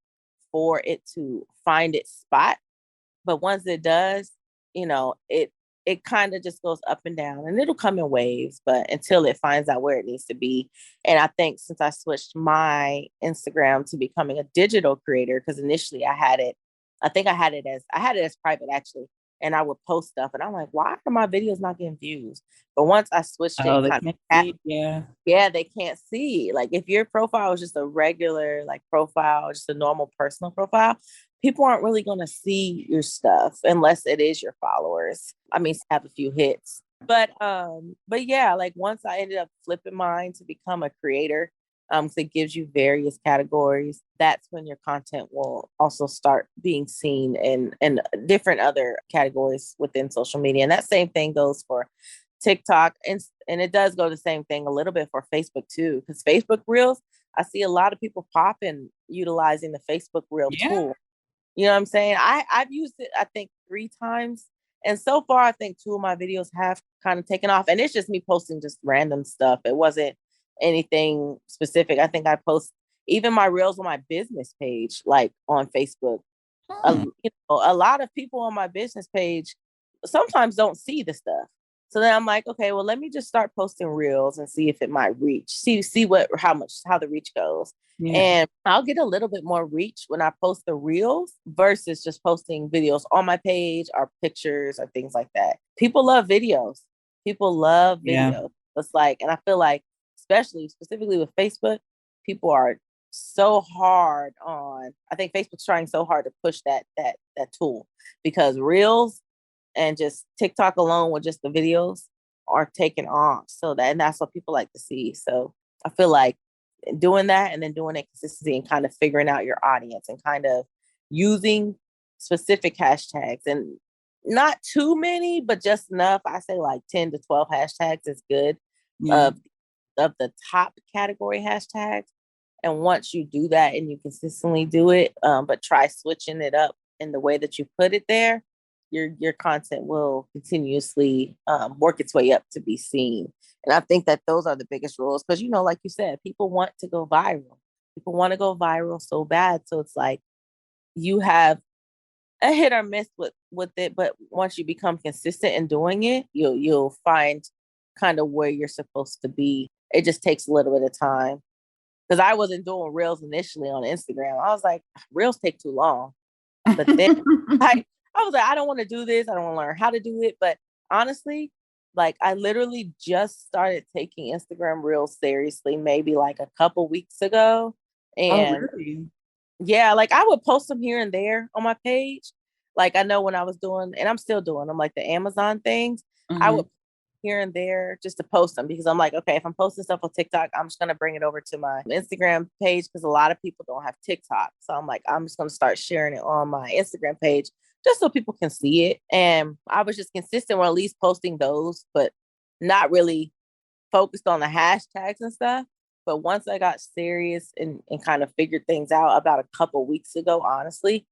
[SPEAKER 2] for it to find its spot. But once it does, it kind of just goes up and down, and it'll come in waves, but until it finds out where it needs to be. And I think since I switched my Instagram to becoming a digital creator, because initially I had it as private actually. And I would post stuff and I'm like, why are my videos not getting views? But once I switched it, yeah, they can't see. Like if your profile is just a regular like profile, just a normal personal profile, people aren't really going to see your stuff unless it is your followers. I mean, have a few hits. But yeah, like once I ended up flipping mine to become a creator, so it gives you various categories. That's when your content will also start being seen in different other categories within social media. And that same thing goes for TikTok, and it does go the same thing a little bit for Facebook too, because Facebook Reels, I see a lot of people popping utilizing the Facebook Reel tool. You know what I'm saying? I've used it, I think, 3 times. And so far, I think 2 of my videos have kind of taken off. And it's just me posting just random stuff. It wasn't anything specific. I think I post even my reels on my business page, like on Facebook. A lot of people on my business page sometimes don't see the stuff. So then I'm like, okay, well, let me just start posting reels and see if it might reach. See how the reach goes. Yeah. And I'll get a little bit more reach when I post the reels versus just posting videos on my page or pictures or things like that. People love videos. People love videos. Yeah. It's like, and I feel like, specifically with Facebook, people are so hard on. I think Facebook's trying so hard to push that tool, because reels and just TikTok alone with just the videos are taking off. And that's what people like to see. So I feel like doing that and then doing it consistently and kind of figuring out your audience and kind of using specific hashtags, and not too many, but just enough. I say like 10 to 12 hashtags is good. Of the top category hashtags. And once you do that and you consistently do it, but try switching it up in the way that you put it there, your content will continuously work its way up to be seen. And I think that those are the biggest rules, because, like you said, people want to go viral. People want to go viral so bad. So it's like you have a hit or miss with it, but once you become consistent in doing it, you'll find kind of where you're supposed to be. It just takes a little bit of time, because I wasn't doing reels initially on Instagram. I was like, reels take too long. But then I was like, I don't want to do this. I don't want to learn how to do it. But honestly, like I literally just started taking Instagram reels seriously, maybe like a couple weeks ago. And really? Yeah, like I would post them here and there on my page. Like I know when I was doing, and I'm still doing them, like the Amazon things, I would here and there just to post them, because I'm like, okay, if I'm posting stuff on TikTok, I'm just going to bring it over to my Instagram page, because a lot of people don't have TikTok. So I'm like, I'm just going to start sharing it on my Instagram page just so people can see it. And I was just consistent with at least posting those, but not really focused on the hashtags and stuff. But once I got serious and kind of figured things out about a couple weeks ago, honestly,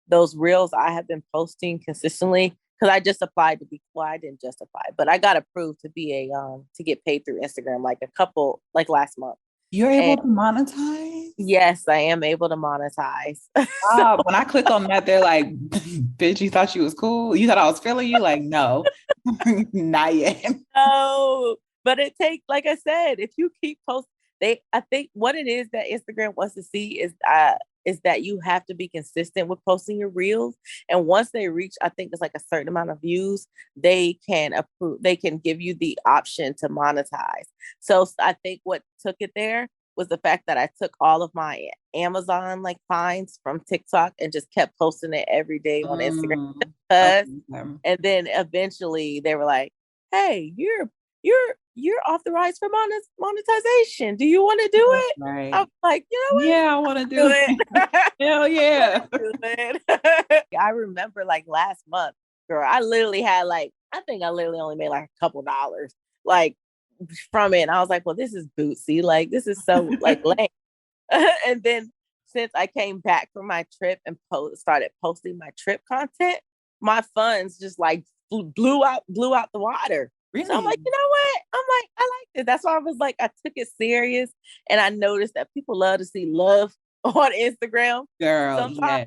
[SPEAKER 2] those reels I have been posting consistently, because I just applied to be, well, I didn't just apply, but I got approved to be to get paid through Instagram like last month.
[SPEAKER 1] You're able
[SPEAKER 2] And
[SPEAKER 1] to monetize?
[SPEAKER 2] yes, I am able to monetize. So,
[SPEAKER 1] When I click on that, they're like, bitch, you thought you was cool? You thought I was feeling you? Like, no, not yet.
[SPEAKER 2] no, but it takes, like I said, if you keep posting, I think what it is that Instagram wants to see is that you have to be consistent with posting your reels. And once they reach, I think it's like a certain amount of views, they can approve, they can give you the option to monetize. So I think what took it there was the fact that I took all of my Amazon like finds from TikTok and just kept posting it every day on Instagram.
[SPEAKER 1] Mm,
[SPEAKER 2] Because,
[SPEAKER 1] okay.
[SPEAKER 2] and then eventually they were like, "Hey, you're authorized for monetization. Do you want to do
[SPEAKER 1] That's
[SPEAKER 2] it?" I'm
[SPEAKER 1] right.
[SPEAKER 2] like, you know what?
[SPEAKER 1] Yeah, I want to
[SPEAKER 2] Do
[SPEAKER 1] do
[SPEAKER 2] it.
[SPEAKER 1] it. Hell yeah.
[SPEAKER 2] Do it. I remember like last month, girl, I literally had like, I think I literally only made like a couple dollars like from it. And I was like, well, this is bootsy. Like, this is so like lame. And then since I came back from my trip and started posting my trip content, my funds just like blew out the water. So I'm
[SPEAKER 1] Really?
[SPEAKER 2] like, you know what? I'm like, I like this. That's why I was like, I took it serious, and I noticed that people love to see love on Instagram.
[SPEAKER 1] Girl,
[SPEAKER 2] Sometimes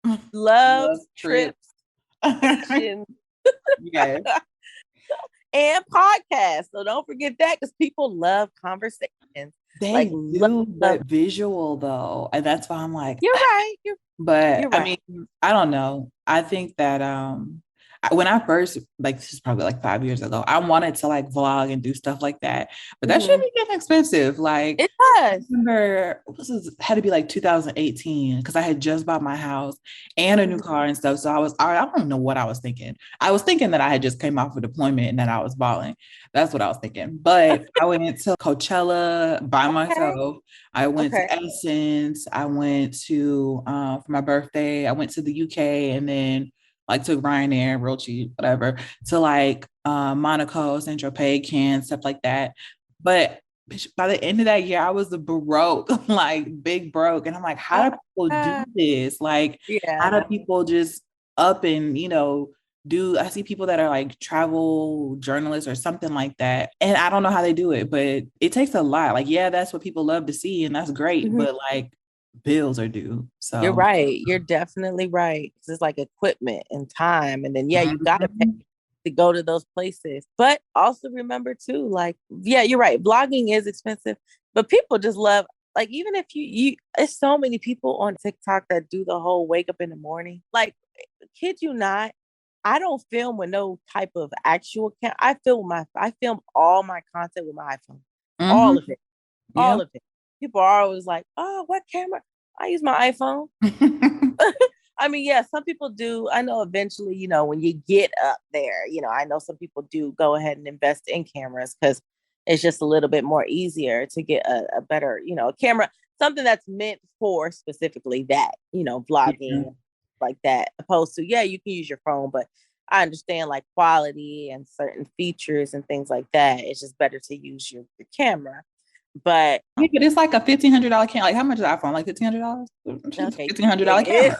[SPEAKER 1] yes. Love
[SPEAKER 2] loves,
[SPEAKER 1] trip.
[SPEAKER 2] trips, vacations,
[SPEAKER 1] Yes.
[SPEAKER 2] and podcasts. So don't forget that, because people love conversations. Like
[SPEAKER 1] They
[SPEAKER 2] love,
[SPEAKER 1] do,
[SPEAKER 2] love.
[SPEAKER 1] but visual though. And that's why I'm like,
[SPEAKER 2] You're right.
[SPEAKER 1] but
[SPEAKER 2] You're
[SPEAKER 1] I
[SPEAKER 2] right.
[SPEAKER 1] mean, I don't know. I think that when I first, like, this is probably like 5 years ago, I wanted to like vlog and do stuff like that. But that should
[SPEAKER 2] Mhm.
[SPEAKER 1] be getting expensive. Like,
[SPEAKER 2] It
[SPEAKER 1] I
[SPEAKER 2] does.
[SPEAKER 1] remember this was had to be like 2018 because I had just bought my house and a new
[SPEAKER 2] Mhm.
[SPEAKER 1] car and stuff. So I don't know what I was thinking. I was thinking that I had just came off of deployment and that I was balling. That's what I was thinking. But I went to Coachella by
[SPEAKER 2] Okay.
[SPEAKER 1] myself. I went
[SPEAKER 2] Okay.
[SPEAKER 1] to Essence. I went to for my birthday. I went to the UK and then like took Ryanair, real cheap, whatever, to like Monaco, Saint Tropez, Cannes, stuff like that. But by the end of that year, I was a broke, like big broke. And I'm like, how do people do
[SPEAKER 2] Uh,
[SPEAKER 1] this? Like, how do
[SPEAKER 2] yeah.
[SPEAKER 1] people just up and, do I see people that are like travel journalists or something like that. And I don't know how they do it, but it takes a lot. Like, yeah, that's what people love to see, and that's great,
[SPEAKER 2] Mhm.
[SPEAKER 1] but like bills are due.
[SPEAKER 2] You're
[SPEAKER 1] So
[SPEAKER 2] right. You're definitely right. 'Cause it's like equipment and time. And then, yeah, you got to pay
[SPEAKER 1] mhm.
[SPEAKER 2] to go to those places. But also remember, too, like, yeah, you're right. Blogging is expensive, but people just love, like, even if it's so many people on TikTok that do the whole wake up in the morning. Like, kid you not, I don't film with no type of actual I film all my content with my iPhone, all
[SPEAKER 1] Mhm.
[SPEAKER 2] of it, all
[SPEAKER 1] Yep.
[SPEAKER 2] of it. People are always like, "Oh, what camera?" I use my iPhone. I mean, yeah, some people do. I know eventually, when you get up there, I know some people do go ahead and invest in cameras because it's just a little bit more easier to get a better, camera, something that's meant for specifically that,
[SPEAKER 1] Yeah.
[SPEAKER 2] vlogging like that, opposed to, yeah, you can use your phone, but I understand like quality and certain features and things like that. It's just better to use your camera. But
[SPEAKER 1] Yeah, but it's like a $1,500 camera. Like, how much is the iPhone? Like $1,500?
[SPEAKER 2] okay,
[SPEAKER 1] $1,500
[SPEAKER 2] it
[SPEAKER 1] camera.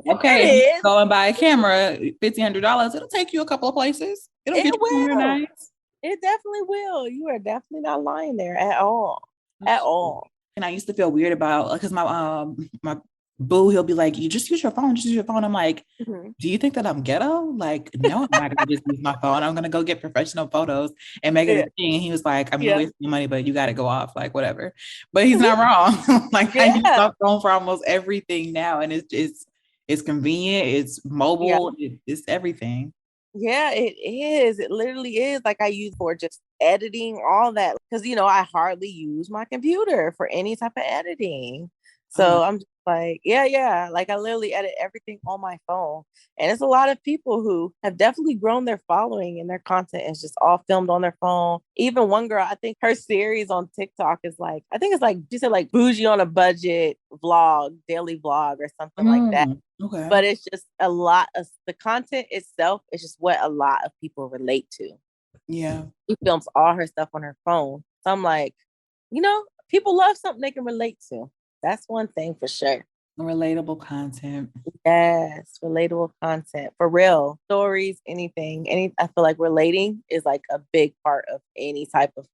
[SPEAKER 2] it
[SPEAKER 1] Okay, if you
[SPEAKER 2] is.
[SPEAKER 1] go and buy a camera, $1,500, it'll take you a couple of places. It'll get
[SPEAKER 2] It
[SPEAKER 1] you somewhere
[SPEAKER 2] will.
[SPEAKER 1] nice.
[SPEAKER 2] It definitely will. You are definitely not lying there at all. At all.
[SPEAKER 1] And I used to feel weird about because my boo, he'll be like, "You just use your phone, just use your phone." I'm like,
[SPEAKER 2] Mhm.
[SPEAKER 1] "Do you think that I'm ghetto? Like, no, I'm not gonna just use my phone. I'm gonna go get professional photos and make it a
[SPEAKER 2] Yeah.
[SPEAKER 1] thing." And he was like, "I mean, you're
[SPEAKER 2] Yeah.
[SPEAKER 1] wasting money, but you got to go off, like whatever." But he's not wrong. Like, I use
[SPEAKER 2] Yeah.
[SPEAKER 1] my phone for almost everything now, and it's convenient, it's
[SPEAKER 2] Yeah.
[SPEAKER 1] mobile, it's everything.
[SPEAKER 2] Yeah, it is. It literally is. Like I use for just editing, all that. Because, I hardly use my computer for any type of editing.
[SPEAKER 1] Oh my.
[SPEAKER 2] So I'm just like, yeah, yeah. Like I literally edit everything on my phone. And it's a lot of people who have definitely grown their following, and their content is just all filmed on their phone. Even one girl, I think her series on TikTok is like, I think it's like, she said like bougie on a budget vlog, daily vlog or something like that,
[SPEAKER 1] Okay.
[SPEAKER 2] but it's just a lot of the content itself is just what a lot of people relate to.
[SPEAKER 1] Yeah.
[SPEAKER 2] She films all her stuff on her phone. So I'm like, people love something they can relate to. That's one thing for sure.
[SPEAKER 1] Relatable content.
[SPEAKER 2] Yes, relatable content for real. Stories, anything. I feel like relating is like a big part of any type of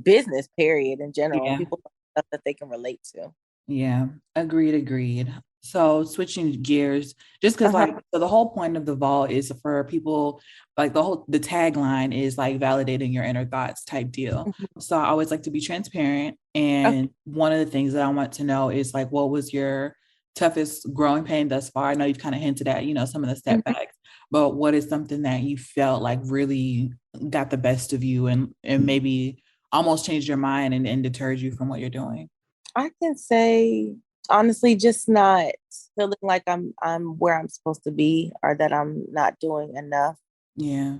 [SPEAKER 2] business, period, in general.
[SPEAKER 1] Yeah.
[SPEAKER 2] People stuff that they can relate to.
[SPEAKER 1] Yeah, agreed. So switching gears, just because
[SPEAKER 2] Uh-huh.
[SPEAKER 1] like so the whole point of the vault is for people, like the tagline is like validating your inner thoughts type deal.
[SPEAKER 2] Mhm.
[SPEAKER 1] So I always like to be transparent.
[SPEAKER 2] Okay.
[SPEAKER 1] And one of the things that I want to know is like what was your toughest growing pain thus far? I know you've kind of hinted at, some of the
[SPEAKER 2] Mhm.
[SPEAKER 1] setbacks, but what is something that you felt like really got the best of you and maybe almost changed your mind and deterred you from what you're doing?
[SPEAKER 2] I can say honestly, just not feeling like I'm where I'm supposed to be or that I'm not doing enough
[SPEAKER 1] Yeah.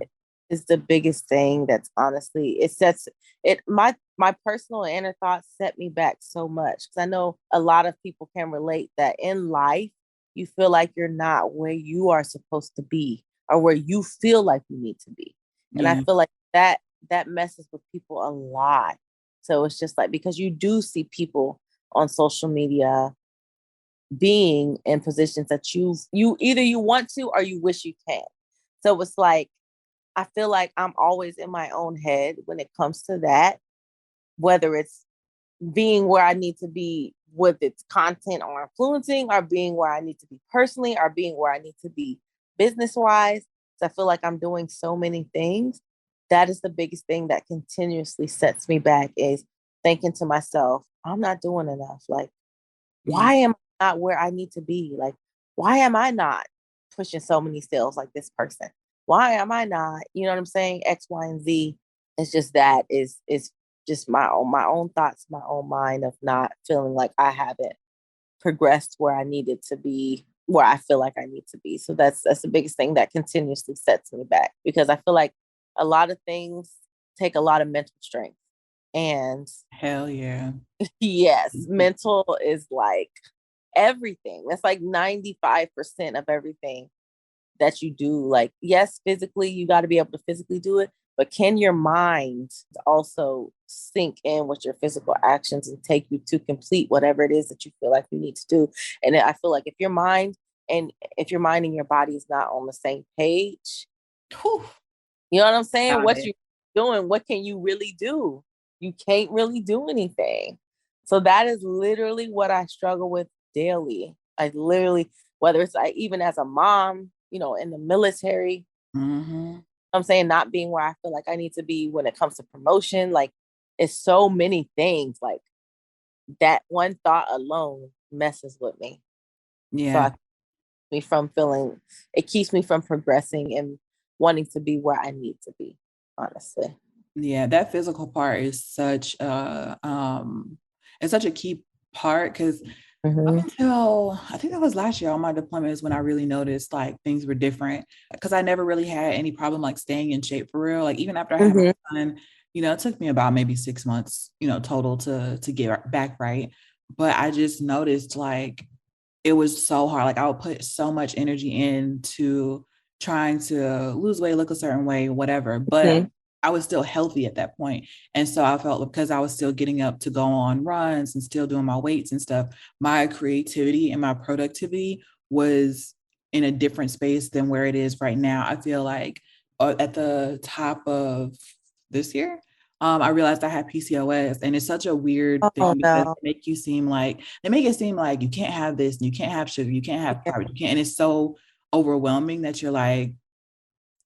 [SPEAKER 2] is the biggest thing. That's honestly it sets it my personal inner thoughts set me back so much because I know a lot of people can relate that in life you feel like you're not where you are supposed to be or where you feel like you need to be. And I
[SPEAKER 1] Yeah.
[SPEAKER 2] feel like that messes with people a lot. So it's just like because you do see people on social media being in positions that you either you want to or you wish you can. So it's like I feel like I'm always in my own head when it comes to that, whether it's being where I need to be with its content or influencing, or being where I need to be personally, or being where I need to be business wise. So I feel like I'm doing so many things. That is the biggest thing that continuously sets me back is thinking to myself, I'm not doing enough. Like,
[SPEAKER 1] Yeah.
[SPEAKER 2] why am I not where I need to be? Like, why am I not pushing so many sales like this person? Why am I not, you know what I'm saying? X, Y, and Z. It's just that is just my own thoughts, my own mind of not feeling like I haven't progressed where I needed to be, where I feel like I need to be. So that's the biggest thing that continuously sets me back because I feel like a lot of things take a lot of mental strength. And
[SPEAKER 1] Hell yeah.
[SPEAKER 2] yes, mental is like everything. That's like 95% of everything that you do. Like, yes, physically, you got to be able to physically do it, but can your mind also sink in with your physical actions and take you to complete whatever it is that you feel like you need to do? And I feel like if your mind and your body is not on the same page,
[SPEAKER 1] Whew.
[SPEAKER 2] you know what I'm saying?
[SPEAKER 1] Got
[SPEAKER 2] What
[SPEAKER 1] it.
[SPEAKER 2] you doing? What can you really do? You can't really do anything. So that is literally what I struggle with daily. I literally, whether it's like even as a mom, in the military,
[SPEAKER 1] Mm-hmm.
[SPEAKER 2] I'm saying not being where I feel like I need to be when it comes to promotion. Like it's so many things. Like that one thought alone messes with me. So
[SPEAKER 1] Yeah.
[SPEAKER 2] I me from feeling it keeps me from progressing and wanting to be where I need to be, honestly.
[SPEAKER 1] Yeah. That physical part is such it's such a key part because up
[SPEAKER 2] Mm-hmm.
[SPEAKER 1] until I think that was last year on my deployment is when I really noticed like things were different because I never really had any problem like staying in shape for real. Like even after I had my
[SPEAKER 2] Mm-hmm.
[SPEAKER 1] son, it took me about maybe 6 months, total to get back right. But I just noticed like it was so hard. Like I would put so much energy into trying to lose weight, look a certain way, whatever. But
[SPEAKER 2] Mm-hmm.
[SPEAKER 1] I was still healthy at that point. And so I felt because I was still getting up to go on runs and still doing my weights and stuff, my creativity and my productivity was in a different space than where it is right now. I feel like at the top of this year, I realized I had PCOS, and it's such a weird
[SPEAKER 2] Oh
[SPEAKER 1] thing because
[SPEAKER 2] no.
[SPEAKER 1] they make it seem like you can't have this, and you can't have sugar, you can't have
[SPEAKER 2] Yeah.
[SPEAKER 1] carbs, you can't, and it's so overwhelming that you're like,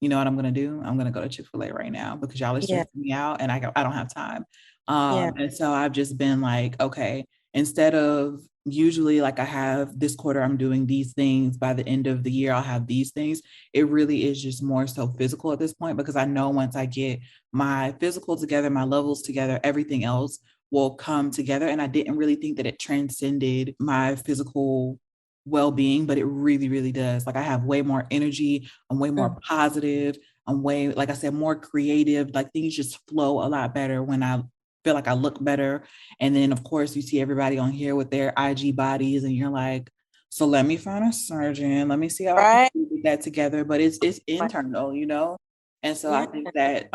[SPEAKER 1] you know what I'm gonna do? I'm gonna go to Chick-fil-A right now because y'all are
[SPEAKER 2] Yeah.
[SPEAKER 1] stressing me out and I don't have time.
[SPEAKER 2] Yeah.
[SPEAKER 1] And so I've just been like, okay, instead of usually like I have this quarter, I'm doing these things. By the end of the year, I'll have these things. It really is just more so physical at this point because I know once I get my physical together, my levels together, everything else will come together. And I didn't really think that it transcended my physical well-being, but it really, really does. Like I have way more energy. I'm way more
[SPEAKER 2] Mm.
[SPEAKER 1] positive. I'm way, like I said, more creative. Like things just flow a lot better when I feel like I look better. And then, of course, you see everybody on here with their IG bodies, and you're like, so let me find a surgeon. Let me see how I can
[SPEAKER 2] Right.
[SPEAKER 1] get that together. But it's internal. And so I
[SPEAKER 2] Yeah.
[SPEAKER 1] think that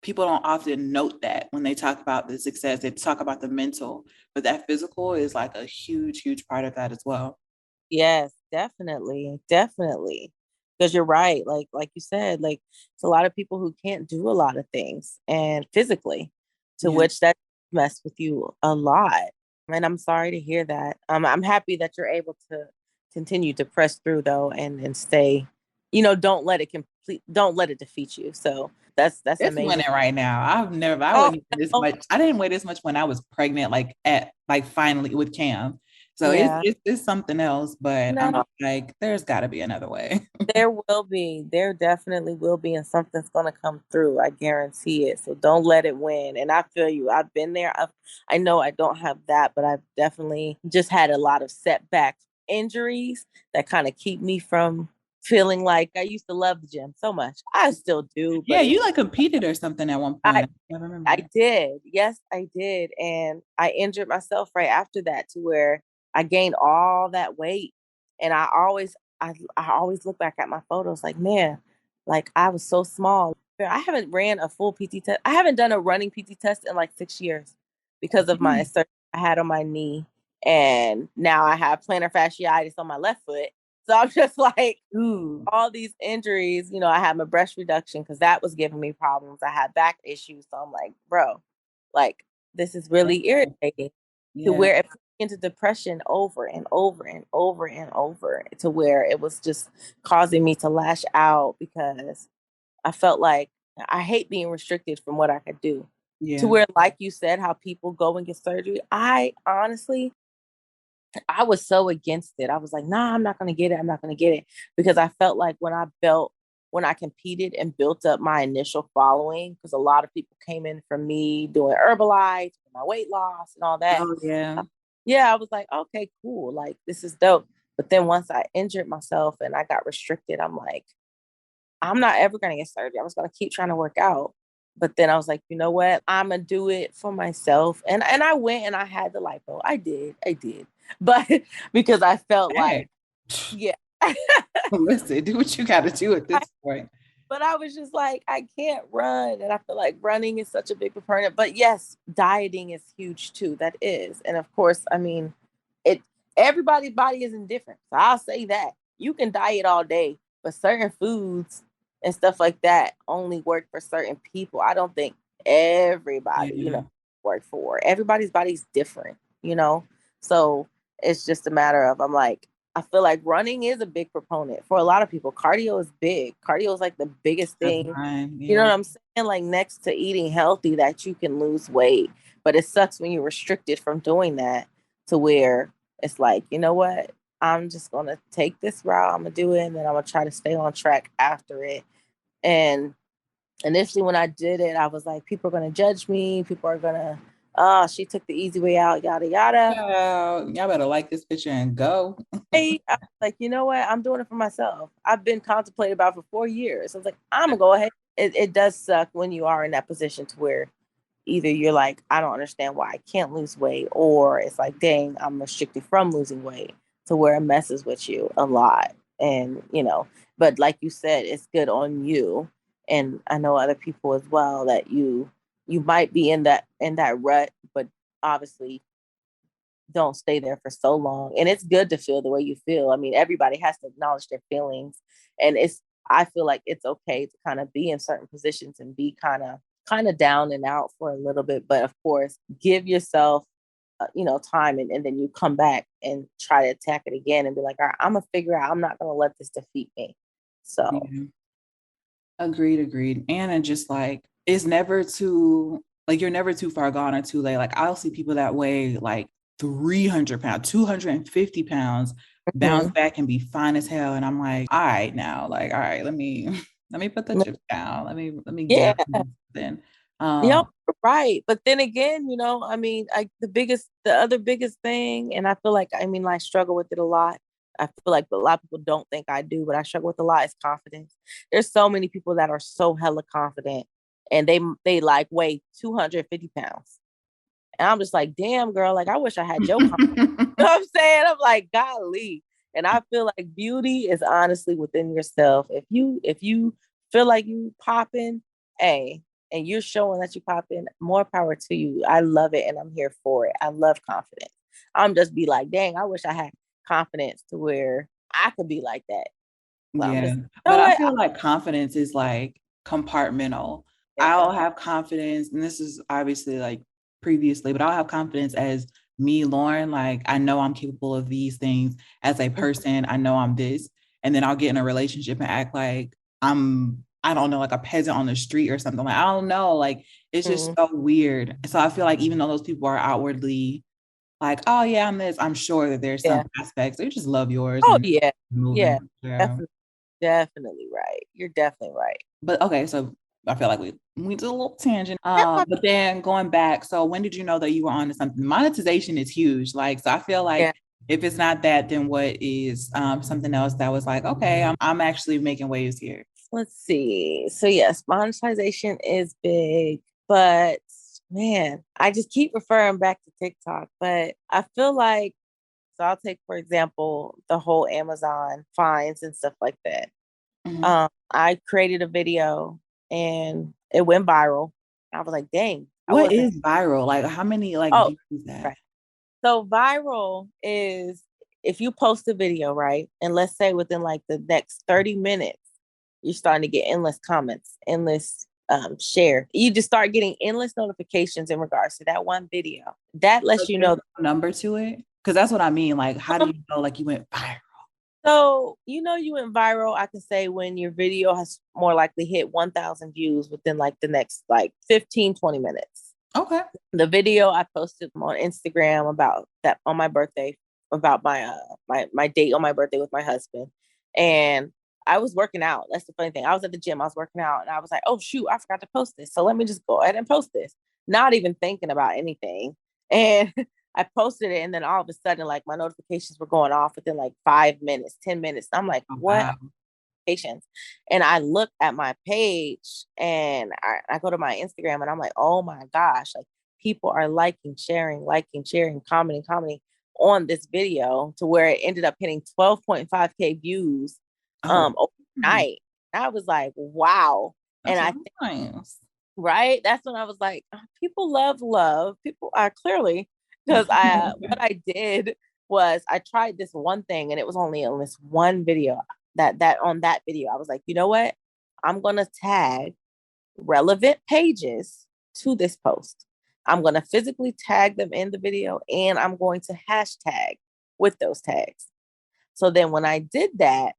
[SPEAKER 1] people don't often note that when they talk about the success, they talk about the mental, but that physical is like a huge, huge part of that as well.
[SPEAKER 2] Yes, definitely. Definitely. Because you're right. Like you said, like it's a lot of people who can't do a lot of things and physically, to
[SPEAKER 1] Yeah.
[SPEAKER 2] which that messed with you a lot. And I'm sorry to hear that. I'm happy that you're able to continue to press through though and stay, don't let it defeat you. So that's
[SPEAKER 1] It's
[SPEAKER 2] amazing.
[SPEAKER 1] winning right now. I
[SPEAKER 2] Oh,
[SPEAKER 1] wouldn't even this
[SPEAKER 2] no.
[SPEAKER 1] much. I didn't weigh this much when I was pregnant, like at like finally with Cam. So
[SPEAKER 2] Yeah.
[SPEAKER 1] it's something else, but I'm
[SPEAKER 2] No,
[SPEAKER 1] like, there's got to be another way.
[SPEAKER 2] there will be. There definitely will be, and something's going to come through. I guarantee it. So don't let it win. And I feel you. I've been there. I know I don't have that, but I've definitely just had a lot of setbacks, injuries that kind of keep me from feeling like I used to love the gym so much. I still do,
[SPEAKER 1] Yeah,
[SPEAKER 2] but
[SPEAKER 1] you like competed or something at one
[SPEAKER 2] I
[SPEAKER 1] point. I
[SPEAKER 2] I
[SPEAKER 1] remember.
[SPEAKER 2] did. Yes, I did. And I injured myself right after that to where I gained all that weight. And I always look back at my photos like, man, like I was so small. I haven't ran a full PT test. I haven't done a running PT test in like 6 years because of my
[SPEAKER 1] Mm.
[SPEAKER 2] surgery I had on my knee. And now I have plantar fasciitis on my left foot. So I'm just like,
[SPEAKER 1] Ooh,
[SPEAKER 2] all these injuries, I had my breast reduction because that was giving me problems. I had back issues. So I'm like, bro, like this is really
[SPEAKER 1] yeah,
[SPEAKER 2] irritating to
[SPEAKER 1] yeah,
[SPEAKER 2] where it put me into depression over and over and over and over to where it was just causing me to lash out because I felt like I hate being restricted from what I could do. To
[SPEAKER 1] yeah.
[SPEAKER 2] where, like you said, how people go and get surgery. I honestly, I was so against it. I was like, nah, I'm not gonna get it. I'm not gonna get it. Because I felt like when I competed and built up my initial following, because a lot of people came in from me doing Herbalife, my weight loss and all that.
[SPEAKER 1] Oh yeah,
[SPEAKER 2] Yeah, I was like, okay, cool. Like this is dope. But then once I injured myself and I got restricted, I'm like, I'm not ever gonna get surgery. I was gonna keep trying to work out. But then I was like, you know what? I'm gonna do it for myself. And I went and I had the lipo. I did. But because I felt
[SPEAKER 1] hey,
[SPEAKER 2] like, yeah.
[SPEAKER 1] listen, do what you got to do at
[SPEAKER 2] I-
[SPEAKER 1] this point.
[SPEAKER 2] but I was just like, I can't run. And I feel like running is such a big proponent. But yes, dieting is huge too. That is. And of course, I mean, it everybody's body isn't different. So I'll say that. You can diet all day, but certain foods and stuff like that only work for certain people. I don't think everybody,
[SPEAKER 1] Yeah,
[SPEAKER 2] work for. Everybody's body's different. So it's just a matter of I'm like, I feel like running is a big proponent for a lot of people. Cardio is big. Cardio is like the biggest
[SPEAKER 1] that's
[SPEAKER 2] thing.
[SPEAKER 1] mine.
[SPEAKER 2] You know
[SPEAKER 1] Yeah,
[SPEAKER 2] what I'm saying? Like next to eating healthy, that you can lose weight. But it sucks when you're restricted from doing that to where it's like, you know what? I'm just gonna take this route. I'm gonna do it, and then I'm gonna try to stay on track after it. And initially, when I did it, I was like, people are gonna judge me. People are gonna, oh, she took the easy way out, yada yada.
[SPEAKER 1] y'all better like this picture and go.
[SPEAKER 2] Hey, I was like, you know what? I'm doing it for myself. I've been contemplating about it for 4 years. I was like, I'm gonna go ahead. It does suck when you are in that position to where either you're like, I don't understand why I can't lose weight, or it's like, dang, I'm restricted from losing weight to where it messes with you a lot. And but like you said, it's good on you. And I know other people as well that you might be in that rut, but obviously don't stay there for so long. And it's good to feel the way you feel. I mean, everybody has to acknowledge their feelings. And I feel like it's okay to kind of be in certain positions and be kind of down and out for a little bit. But of course, give yourself time, and then you come back and try to attack it again and be like, all right, I'm gonna figure out, I'm not gonna let this defeat me. So
[SPEAKER 1] Yeah. Agreed. And it just like it's never too like you're never too far gone or too late. Like I'll see people that weigh like 300 pounds, 250 pounds, bounce
[SPEAKER 2] mhm.
[SPEAKER 1] back and be fine as hell. And I'm like, all right now, like, all right, let me let me put the chips down. Let me get
[SPEAKER 2] Yeah.
[SPEAKER 1] up and then
[SPEAKER 2] Yeah, right. But then again, I mean, the other biggest thing, and I feel like, I mean, I struggle with it a lot. I feel like a lot of people don't think I do, but I struggle with a lot is confidence. There's so many people that are so hella confident and they like weigh 250 pounds. And I'm just like, damn, girl, like I wish I had your confidence. You know what I'm saying? I'm like, golly. And I feel like beauty is honestly within yourself. If you feel like you popping, hey, and you're showing that you popping, more power to you. I love it and I'm here for it. I love confidence. I'm just be like, dang, I wish I had confidence to where I could be like that. But I'm
[SPEAKER 1] Yeah.
[SPEAKER 2] just, you
[SPEAKER 1] But
[SPEAKER 2] know
[SPEAKER 1] I
[SPEAKER 2] what?
[SPEAKER 1] feel like confidence is like compartmental.
[SPEAKER 2] Yeah.
[SPEAKER 1] I'll have confidence, and this is obviously like previously, but I'll have confidence as me, Lauren. Like, I know I'm capable of these things as a person. I know I'm this. And then I'll get in a relationship and act like I don't know, like a peasant on the street or something. Like, I don't know. Like, it's just
[SPEAKER 2] Mhm.
[SPEAKER 1] so weird. So I feel like even though those people are outwardly like, oh yeah, I'm this, I'm sure that there's some
[SPEAKER 2] Yeah.
[SPEAKER 1] aspects they just love yours
[SPEAKER 2] Oh
[SPEAKER 1] and
[SPEAKER 2] yeah. Yeah.
[SPEAKER 1] moving. Yeah.
[SPEAKER 2] Definitely, definitely right. You're definitely right.
[SPEAKER 1] But okay, so I feel like we did a little tangent.
[SPEAKER 2] That's my
[SPEAKER 1] But then going back, so when did you know that you were on to something? Monetization is huge. Like, so I feel like
[SPEAKER 2] yeah.
[SPEAKER 1] if it's not that, then what is something else that was like, okay, I'm actually making waves here.
[SPEAKER 2] Let's see. So yes, monetization is big, but man, I just keep referring back to TikTok. But I feel like, so I'll take for example the whole Amazon fines and stuff like that.
[SPEAKER 1] Mhm.
[SPEAKER 2] I created a video and it went viral. I was like, dang, I
[SPEAKER 1] What
[SPEAKER 2] wasn't.
[SPEAKER 1] is viral? Like, how many like
[SPEAKER 2] Oh,
[SPEAKER 1] views is that?
[SPEAKER 2] right. So viral is if you post a video, right? And let's say within like the next 30 minutes, you're starting to get endless comments, endless share. You just start getting endless notifications in regards to that one video. That lets
[SPEAKER 1] Like,
[SPEAKER 2] you
[SPEAKER 1] there's
[SPEAKER 2] know.
[SPEAKER 1] no number to it? Because that's what I mean. Like, how do you know like you went viral?
[SPEAKER 2] So, you know, you went viral, I can say when your video has more likely hit 1,000 views within like the next like 15, 20 minutes.
[SPEAKER 1] Okay.
[SPEAKER 2] The video I posted on Instagram about that on my birthday, about my date on my birthday with my husband. And I was working out. That's the funny thing. I was at the gym, I was working out, and I was like, oh shoot, I forgot to post this. So let me just go ahead and post this. Not even thinking about anything. And I posted it, and then all of a sudden, like my notifications were going off within like 5 minutes, 10 minutes. I'm like,
[SPEAKER 1] Oh,
[SPEAKER 2] what
[SPEAKER 1] wow.
[SPEAKER 2] notifications? And I look at my page and I go to my Instagram and I'm like, oh my gosh, like people are liking, sharing, commenting on this video to where it ended up hitting 12.5K views
[SPEAKER 1] Oh,
[SPEAKER 2] overnight. I was like, wow. And
[SPEAKER 1] that's
[SPEAKER 2] I think,
[SPEAKER 1] nice.
[SPEAKER 2] right, that's when I was like, oh, people love love. People are clearly, because I what I did was I tried this one thing and it was only on this one video. That on that video, I was like, you know what? I'm gonna tag relevant pages to this post. I'm gonna physically tag them in the video and I'm going to hashtag with those tags. So then when I did that,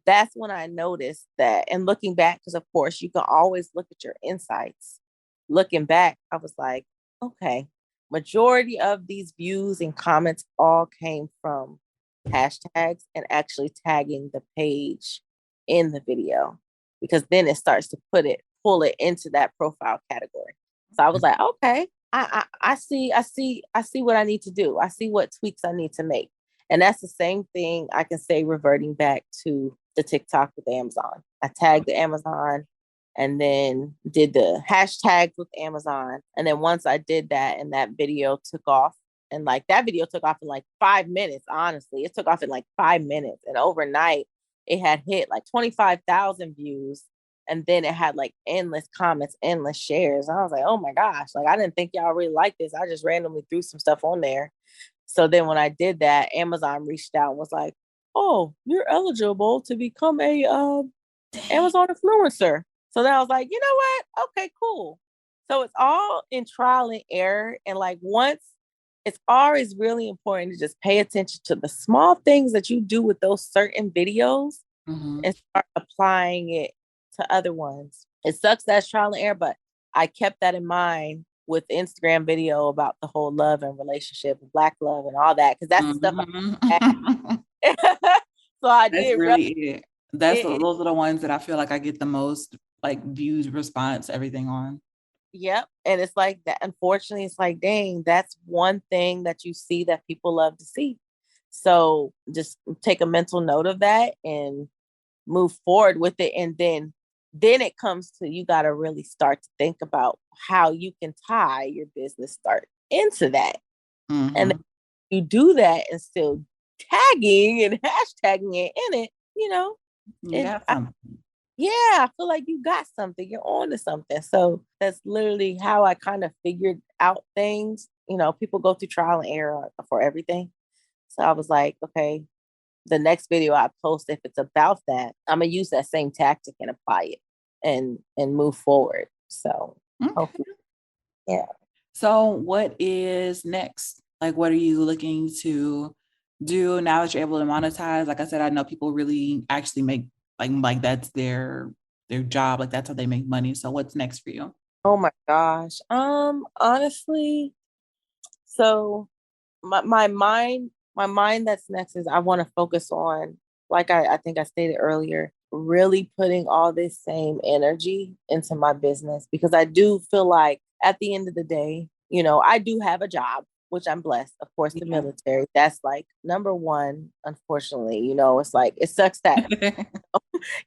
[SPEAKER 2] that's when I noticed that, and looking back, because of course you can always look at your insights. Looking back, I was like, okay, majority of these views and comments all came from hashtags and actually tagging the page in the video, because then it starts to pull it into that profile category. So I was like, okay, I see what I need to do. I see what tweaks I need to make. And that's the same thing I can say reverting back to the TikTok with Amazon. I tagged the Amazon and then did the hashtags with Amazon. And then once I did that and that video took off, and like that video took off in like 5 minutes, honestly, it took off in like 5 minutes. And overnight, it had hit like 25,000 views. And then it had like endless comments, endless shares. And I was like, oh my gosh, like I didn't think y'all really like this. I just randomly threw some stuff on there. So then when I did that, Amazon reached out and was like, oh, you're eligible to become a Amazon influencer. So then I was like, you know what? Okay, cool. So it's all in trial and error. And like once, it's always really important to just pay attention to the small things that you do with those certain videos
[SPEAKER 1] Mhm.
[SPEAKER 2] and start applying it to other ones. It sucks that's trial and error, but I kept that in mind with the Instagram video about the whole love and relationship, black love and all that, because that's the stuff
[SPEAKER 1] Mhm.
[SPEAKER 2] I had. So I
[SPEAKER 1] That's
[SPEAKER 2] did
[SPEAKER 1] really it.
[SPEAKER 2] it.
[SPEAKER 1] Those are the ones that I feel like I get the most like views, response, everything on.
[SPEAKER 2] Yep. And it's like that. Unfortunately, it's like, dang, that's one thing that you see that people love to see. So just take a mental note of that and move forward with it. And then it comes to, you got to really start to think about how you can tie your business start into that. And then
[SPEAKER 1] Mhm.
[SPEAKER 2] you do that and still tagging and hashtagging it in it, you know,
[SPEAKER 1] You
[SPEAKER 2] it,
[SPEAKER 1] got something.
[SPEAKER 2] yeah, I feel like you got something. You're on to something. So that's literally how I kind of figured out things. You know, people go through trial and error for everything. So I was like, okay, the next video I post, if it's about that, I'm gonna use that same tactic and apply it and move forward. So
[SPEAKER 1] Okay.
[SPEAKER 2] hopefully, yeah.
[SPEAKER 1] So what is next? Like, what are you looking to do now that you're able to monetize? Like I said, I know people really actually make like that's their job. Like that's how they make money. So what's next for you?
[SPEAKER 2] Oh my gosh. Honestly, so my mind that's next is I want to focus on, like I think I stated earlier, really putting all this same energy into my business, because I do feel like at the end of the day, I do have a job, which I'm blessed. Of course, the
[SPEAKER 1] Yeah.
[SPEAKER 2] military, that's like number one, unfortunately. It's like it sucks that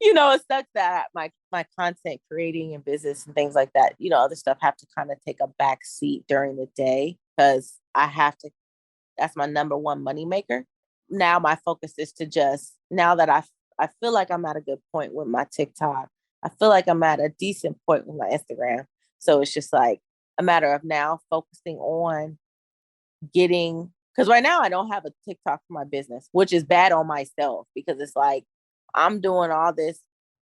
[SPEAKER 2] it sucks that my content creating and business and things like that, other stuff have to kind of take a back seat during the day, because I have to, that's my number one money maker. Now my focus is to just, now that I feel like I'm at a good point with my TikTok. I feel like I'm at a decent point with my Instagram. So it's just like a matter of now focusing on getting, because right now I don't have a TikTok for my business, which is bad on myself, because it's like I'm doing all this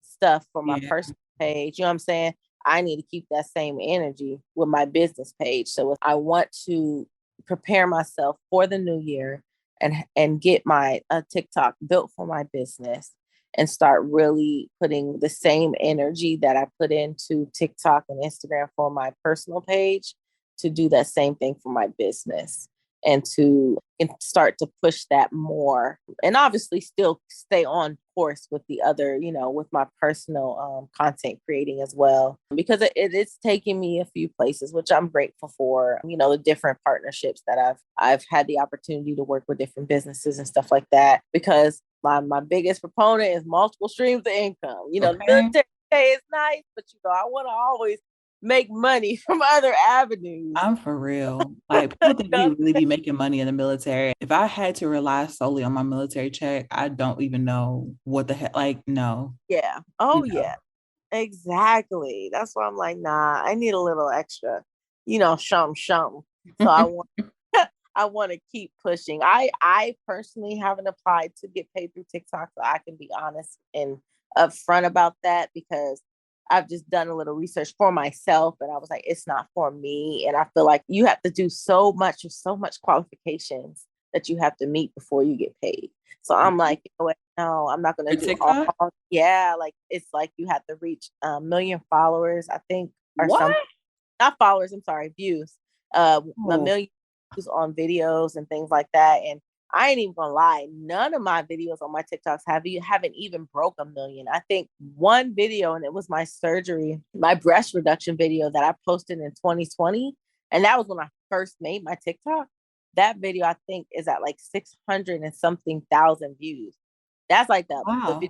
[SPEAKER 2] stuff for my
[SPEAKER 1] Yeah.
[SPEAKER 2] personal page. You know what I'm saying? I need to keep that same energy with my business page. So if I want to prepare myself for the new year and get my TikTok built for my business and start really putting the same energy that I put into TikTok and Instagram for my personal page, to do that same thing for my business, and to start to push that more, and obviously still stay on course with the other, with my personal content creating as well, because it is taking me a few places, which I'm grateful for. The different partnerships that I've had the opportunity to work with different businesses and stuff like that, because my biggest proponent is multiple streams of income. The
[SPEAKER 1] Okay.
[SPEAKER 2] military pay is nice, but I want to always make money from other avenues.
[SPEAKER 1] I'm for real. Like people think we really be making money in the military. If I had to rely solely on my military check, I don't even know what the heck. Like, no,
[SPEAKER 2] Yeah. Oh
[SPEAKER 1] no.
[SPEAKER 2] yeah. Exactly. That's why I'm like, nah, I need a little extra, shum. So I want to keep pushing. I personally haven't applied to get paid through TikTok, so I can be honest and upfront about that, because I've just done a little research for myself, and I was like, it's not for me. And I feel like you have to do so much qualifications that you have to meet before you get paid. So I'm like, what? No, I'm not gonna
[SPEAKER 1] For
[SPEAKER 2] do all.
[SPEAKER 1] TikTok?
[SPEAKER 2] Yeah, like it's like you have to reach a million followers, I think, or
[SPEAKER 1] What?
[SPEAKER 2] something. Not followers, I'm sorry, views. A
[SPEAKER 1] Oh,
[SPEAKER 2] million views on videos and things like that. And I ain't even gonna lie, none of my videos on my TikToks haven't even broke a million. I think one video, and it was my surgery, my breast reduction video that I posted in 2020, and that was when I first made my TikTok. That video I think is at like 600 and something thousand views. That's like the video
[SPEAKER 1] wow.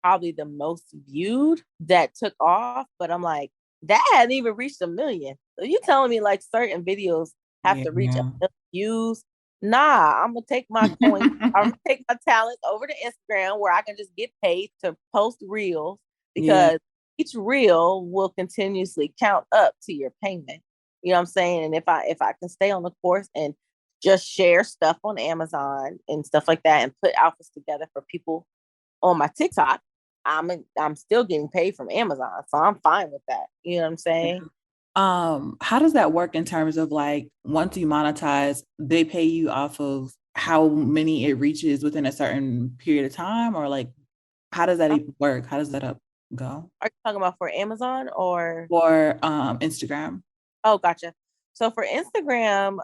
[SPEAKER 2] probably the most viewed that took off. But I'm like, that hadn't even reached a million. So you telling me like certain videos have to reach a
[SPEAKER 1] Yeah.
[SPEAKER 2] million views? Nah, I'm gonna take my coin. I'm gonna take my talents over to Instagram, where I can just get paid to post reels,
[SPEAKER 1] Yeah.
[SPEAKER 2] because each reel will continuously count up to your payment. You know what I'm saying? And if I can stay on the course and just share stuff on Amazon and stuff like that, and put outfits together for people on my TikTok, I'm still getting paid from Amazon, so I'm fine with that. You know what I'm saying?
[SPEAKER 1] How does that work in terms of like once you monetize, they pay you off of how many it reaches within a certain period of time, or like how does that even work? How does that up go?
[SPEAKER 2] Are you talking about for Amazon or?
[SPEAKER 1] Or Instagram?
[SPEAKER 2] Oh, gotcha. So for Instagram,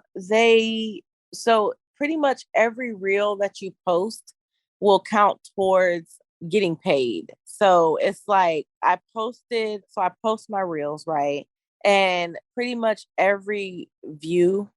[SPEAKER 2] so pretty much every reel that you post will count towards getting paid. So it's like I post my reels, right? And pretty much every view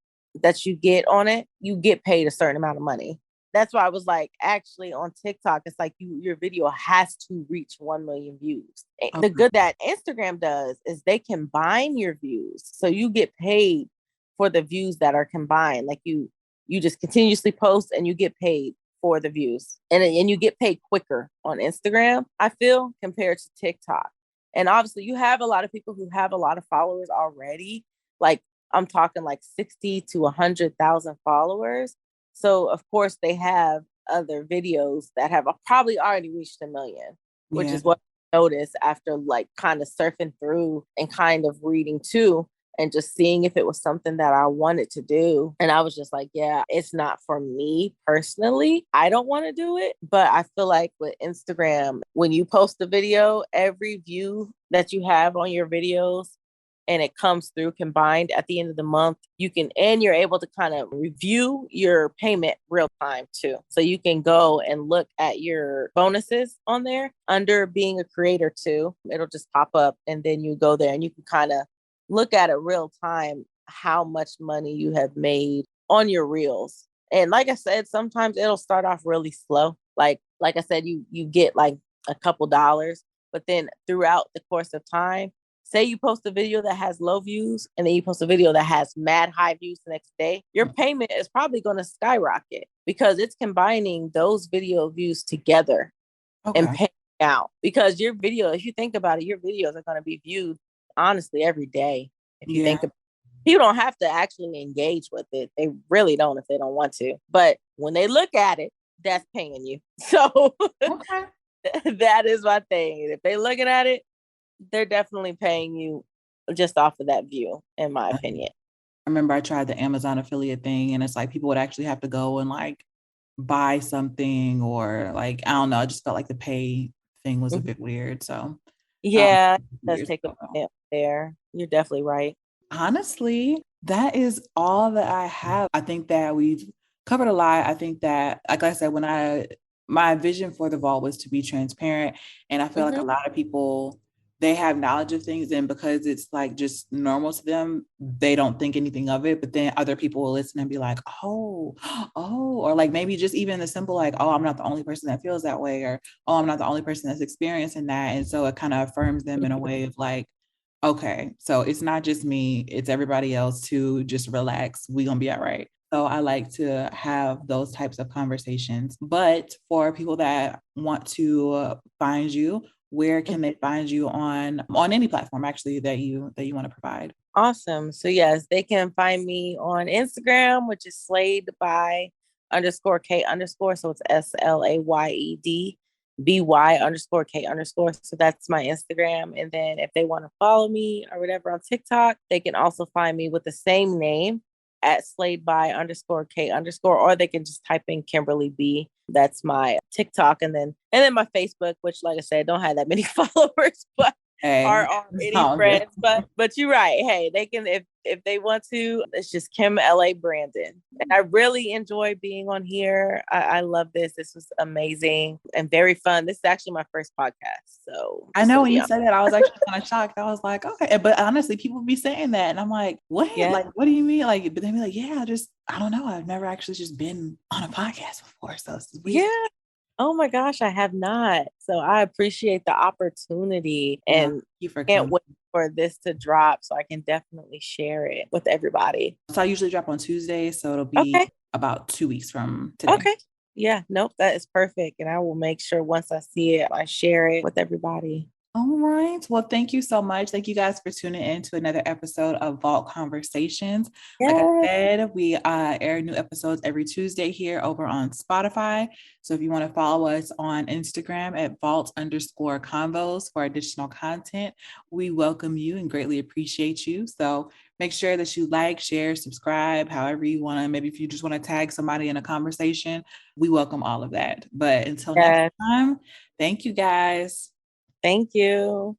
[SPEAKER 2] that you get on it, you get paid a certain amount of money. That's why I was like, actually on TikTok, it's like your video has to reach 1 million views. The
[SPEAKER 1] Okay.
[SPEAKER 2] good that Instagram does is they combine your views. So you get paid for the views that are combined. Like you just continuously post and you get paid for the views. And you get paid quicker on Instagram, I feel, compared to TikTok. And obviously you have a lot of people who have a lot of followers already. Like I'm talking like 60 to 100,000 followers. So of course they have other videos that have probably already reached a million, which
[SPEAKER 1] Yeah.
[SPEAKER 2] is what I noticed after like kind of surfing through and kind of reading too. and just seeing if it was something that I wanted to do. And I was just like, yeah, it's not for me personally. I don't want to do it. But I feel like with Instagram, when you post a video, every view that you have on your videos and it comes through combined at the end of the month, and you're able to kind of review your payment real time too. So you can go and look at your bonuses on there under being a creator too. It'll just pop up and then you go there and you can kind of look at it real time, how much money you have made on your reels. And like I said, sometimes it'll start off really slow. Like I said, you get like a couple dollars, but then throughout the course of time, say you post a video that has low views and then you post a video that has mad high views the next day, your payment is probably going to skyrocket because it's combining those video views together and paying out. Because your video, if you think about it, your videos are going to be viewed honestly every day. If you think about it, people don't have to actually engage with it. They really don't if they don't want to. But when they look at it, that's paying you. So that is my thing. If they're looking at it, they're definitely paying you just off of that view, in my opinion.
[SPEAKER 1] I remember I tried the Amazon affiliate thing, and it's like people would actually have to go and like buy something, or like, I don't know, I just felt like the pay thing was a bit weird. So
[SPEAKER 2] yeah, it does take a minute there. You're definitely right.
[SPEAKER 1] Honestly, that is all that I have. I think that we've covered a lot. I think that, like I said, my vision for the vault was to be transparent. And I feel like a lot of people, they have knowledge of things, and because it's like just normal to them, they don't think anything of it. But then other people will listen and be like, oh, or like maybe just even the simple like, oh, I'm not the only person that feels that way, or oh, I'm not the only person that's experiencing that. And so it kind of affirms them in a way of like, okay, so it's not just me, it's everybody else too. Just relax. We're going to be all right. So I like to have those types of conversations. But for people that want to find you, where can they find you on any platform actually that you want to provide?
[SPEAKER 2] Awesome. So yes, they can find me on Instagram, which is slayed by _K_. So it's SLAYED BY_K_. So that's my Instagram. And then if they want to follow me or whatever on TikTok, they can also find me with the same name at slayed by _K_, or they can just type in Kimberly B. That's my TikTok. And then my Facebook, which like I said, don't have that many followers, but are already friends. But you're right. Hey, they can, if they want to, it's just Kim LA Brandon. And I really enjoy being on here. I love this. This was amazing and very fun. This is actually my first podcast. So
[SPEAKER 1] I know when you said that, I was actually kind of shocked. I was like, okay. But honestly, people be saying that. And I'm like, what? Yeah. Like, what do you mean? Like, but they be like, yeah, I don't know. I've never actually just been on a podcast before. So it's weird.
[SPEAKER 2] Yeah. Oh my gosh, I have not. So I appreciate the opportunity and can't wait for this to drop so I can definitely share it with everybody.
[SPEAKER 1] So I usually drop on Tuesdays, so it'll be about 2 weeks from today.
[SPEAKER 2] Okay. Yeah, nope, that is perfect. And I will make sure once I see it, I share it with everybody.
[SPEAKER 1] All right. Well, thank you so much. Thank you guys for tuning in to another episode of Vault Conversations. Like I said, we air new episodes every Tuesday here over on Spotify. So if you want to follow us on Instagram at vault_convos for additional content, we welcome you and greatly appreciate you. So make sure that you like, share, subscribe, however you want to. Maybe if you just want to tag somebody in a conversation, we welcome all of that. But until next time, thank you guys.
[SPEAKER 2] Thank you.